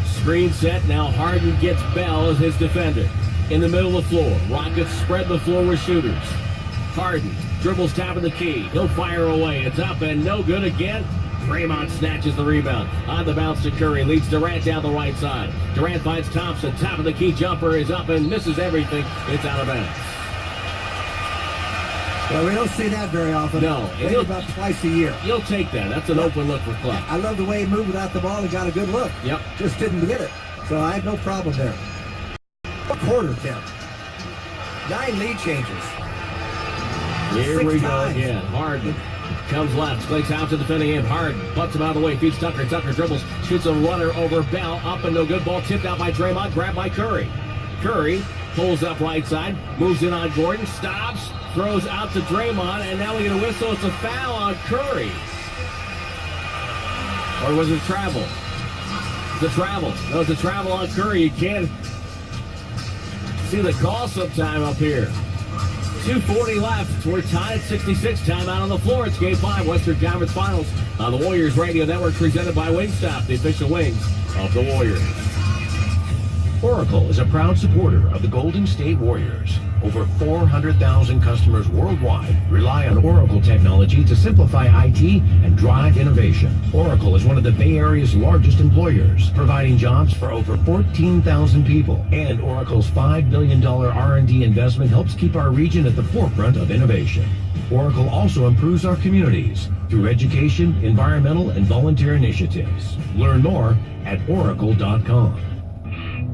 Screen set. Now Harden gets Bell as his defender. In the middle of the floor. Rockets spread the floor with shooters. Harden dribbles top of the key. He'll fire away. It's up and no good again. Draymond snatches the rebound. On the bounce to Curry. Leads Durant down the right side. Durant finds Thompson. Top of the key jumper is up and misses everything. It's out of bounds. Well, we don't see that very often. No. Maybe about twice a year. You'll take that. That's an open look for Clark. I love the way he moved without the ball and got a good look. Yep. Just didn't get it. So I had no problem there. Quarter, Tim. 9 lead changes. Here 6 we go times. again. Harden comes left. Clay Thompson defending him. Harden butts him out of the way. Feeds Tucker. Tucker dribbles. Shoots a runner over Bell. Up and no good. Ball tipped out by Draymond. Grabbed by Curry. Curry pulls up right side. Moves in on Gordon. Stops. Throws out to Draymond. And now we get a whistle. It's a foul on Curry. Or was it travel? It's a travel. No, it's a travel on Curry. You can't see the call sometime up here. 2:40 left. We're tied at 66. Timeout on the floor. It's Game 5, Western Conference Finals on the Warriors Radio Network, presented by Wingstop, the official wings of the Warriors. Oracle is a proud supporter of the Golden State Warriors. Over 400,000 customers worldwide rely on Oracle technology to simplify IT and drive innovation. Oracle is one of the Bay Area's largest employers, providing jobs for over 14,000 people. And Oracle's $5 billion R&D investment helps keep our region at the forefront of innovation. Oracle also improves our communities through education, environmental, and volunteer initiatives. Learn more at oracle.com.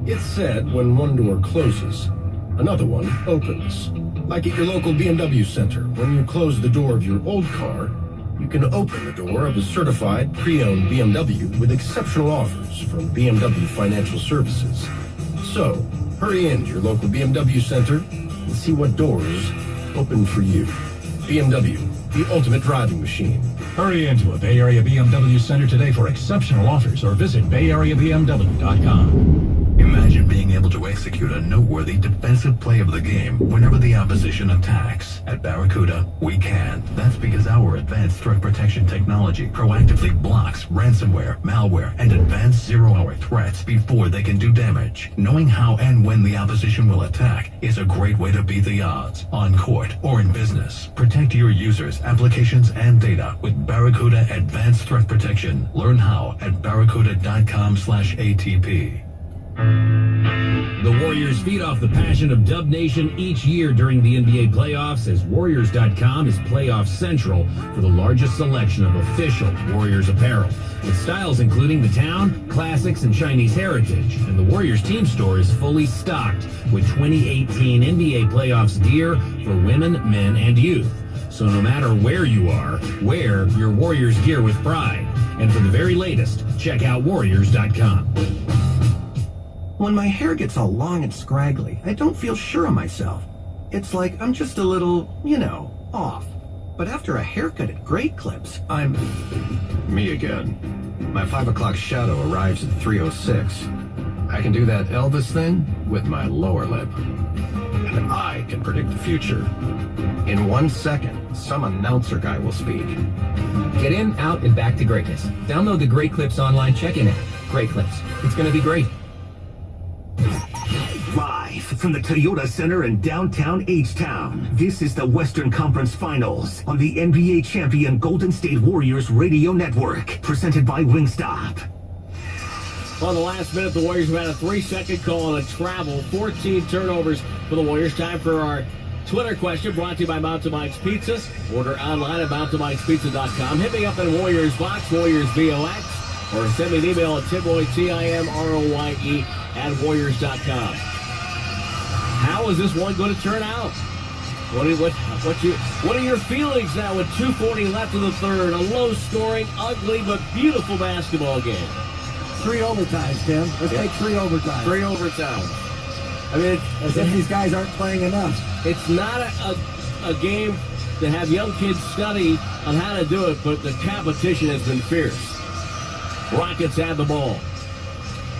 It's said when one door closes, another one opens. Like at your local BMW center, when you close the door of your old car, You can open the door of a certified pre-owned BMW with exceptional offers from BMW Financial Services. So, hurry into your local BMW center and see what doors open for you. BMW, the ultimate driving machine. Hurry into a Bay Area BMW Center today for exceptional offers or visit BayAreaBMW.com. Imagine being able to execute a noteworthy defensive play of the game whenever the opposition attacks. At Barracuda, we can. That's because our advanced threat protection technology proactively blocks ransomware, malware, and advanced zero-hour threats before they can do damage. Knowing how and when the opposition will attack is a great way to beat the odds, on court or in business. Protect your users, applications, and data with Barracuda Advanced Threat Protection. Learn how at barracuda.com/ATP. The Warriors feed off the passion of Dub Nation each year during the NBA playoffs, as Warriors.com is playoff central for the largest selection of official Warriors apparel, with styles including the Town, Classics, and Chinese Heritage. And the Warriors team store is fully stocked with 2018 NBA playoffs gear for women, men, and youth. So no matter where you are, wear your Warriors gear with pride. And for the very latest, check out Warriors.com. When my hair gets all long and scraggly, I don't feel sure of myself. It's like I'm just a little, off. But after a haircut at Great Clips, I'm... Me again. My 5 o'clock shadow arrives at 3:06. I can do that Elvis thing with my lower lip. And I can predict the future. In 1 second, some announcer guy will speak. Get in, out, and back to greatness. Download the Great Clips online check-in app. Great Clips. It's going to be great. Live from the Toyota Center in downtown H-Town, this is the Western Conference Finals on the NBA champion Golden State Warriors Radio Network, presented by Wingstop. On the last minute, the Warriors have had a 3-second call on a travel, 14 turnovers for the Warriors. Time for our Twitter question, brought to you by Mountain Mike's Pizzas. Order online at mountainmikespizza.com. Hit me up in Warriors Box, Warriors VOX, or send me an email at Timroye, Timroye, @warriors.com. How is this one going to turn out? What are your feelings now with 2:40 left in the third? A low-scoring, ugly, but beautiful basketball game. 3 overtimes, Tim. Let's take 3 overtimes. 3 overtimes. I mean, as if these guys aren't playing enough. It's not a game to have young kids study on how to do it, but the competition has been fierce. Rockets have the ball.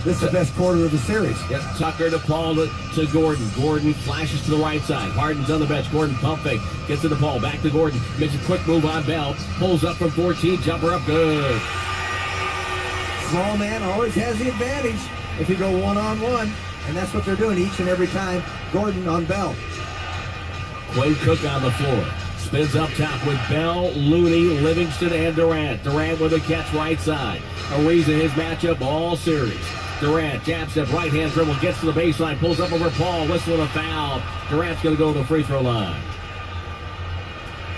This is the best quarter of the series. Yep, Tucker to Paul to Gordon. Gordon flashes to the right side. Harden's on the bench. Gordon pump fake. Gets to the ball. Back to Gordon. Makes a quick move on Bell. Pulls up from 14. Jumper up good. Small man always has the advantage if you go one-on-one. And that's what they're doing each and every time. Gordon on Bell. Quinn Cook on the floor. Spins up top with Bell, Looney, Livingston, and Durant. Durant with a catch right side. Ariza his matchup all series. Durant, jab step, right-hand dribble, gets to the baseline, pulls up over Paul, whistling a foul. Durant's going to go to the free throw line.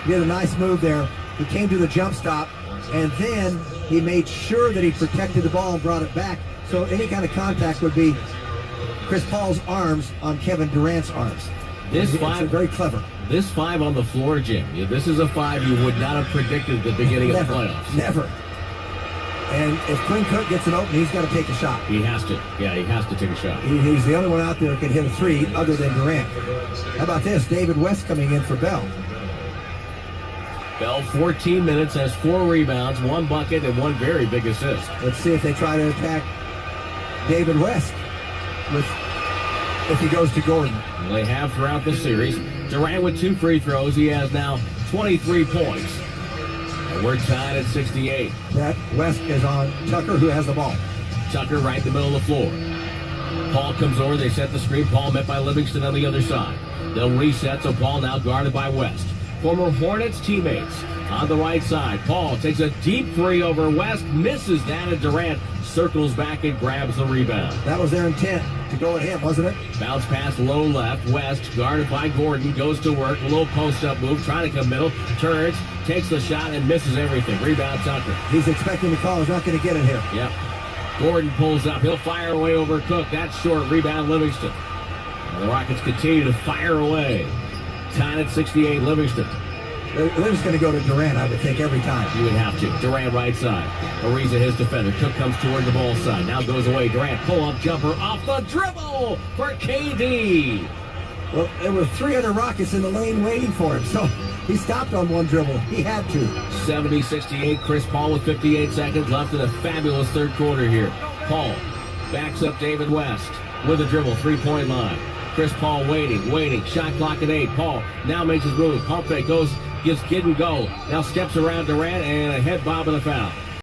He did a nice move there. He came to the jump stop, and then he made sure that he protected the ball and brought it back. So any kind of contact would be Chris Paul's arms on Kevin Durant's arms. This it's five, very clever. This 5 on the floor, Jim. Yeah, this is a 5 you would not have predicted at the beginning of the playoffs. Never. And if Quinn Cook gets an open, he's got to take a shot. He has to. Yeah, he has to take a shot. He's the only one out there that can hit a 3 other than Durant. How about this? David West coming in for Bell. Bell, 14 minutes, has 4 rebounds, 1 bucket, and 1 very big assist. Let's see if they try to attack David West if he goes to Gordon. Well, they have throughout the series. Durant with 2 free throws. He has now 23 points. And we're tied at 68. That West is on Tucker, who has the ball. Tucker right in the middle of the floor. Paul comes over. They set the screen. Paul met by Livingston on the other side. They'll reset, so Paul now guarded by West. Former Hornets teammates on the right side. Paul takes a deep 3 over West. Misses that, and Durant circles back and grabs the rebound. That was their intent, to go at him, wasn't it? Bounce pass low left. West guarded by Gordon. Goes to work. A little post-up move. Trying to come middle. Turns. Takes the shot and misses everything. Rebound Tucker. He's expecting the call. He's not going to get it here. Yep. Gordon pulls up. He'll fire away over Cook. That's short. Rebound Livingston. And the Rockets continue to fire away. Tied at 68, Livingston. They're just going to go to Durant, I would think, every time. You would have to. Durant right side. Ariza, his defender. Cook comes toward the ball side. Now goes away. Durant, pull-up jumper off the dribble for KD. Well, there were 300 Rockets in the lane waiting for him, so he stopped on one dribble. He had to. 70-68. Chris Paul with 58 seconds left in a fabulous third quarter here. Paul backs up David West with a dribble, three-point line. Chris Paul waiting. Shot clock at 8. Paul now makes his move. Pump fake goes, gives Kid and go. Now steps around Durant and a head bob and a foul.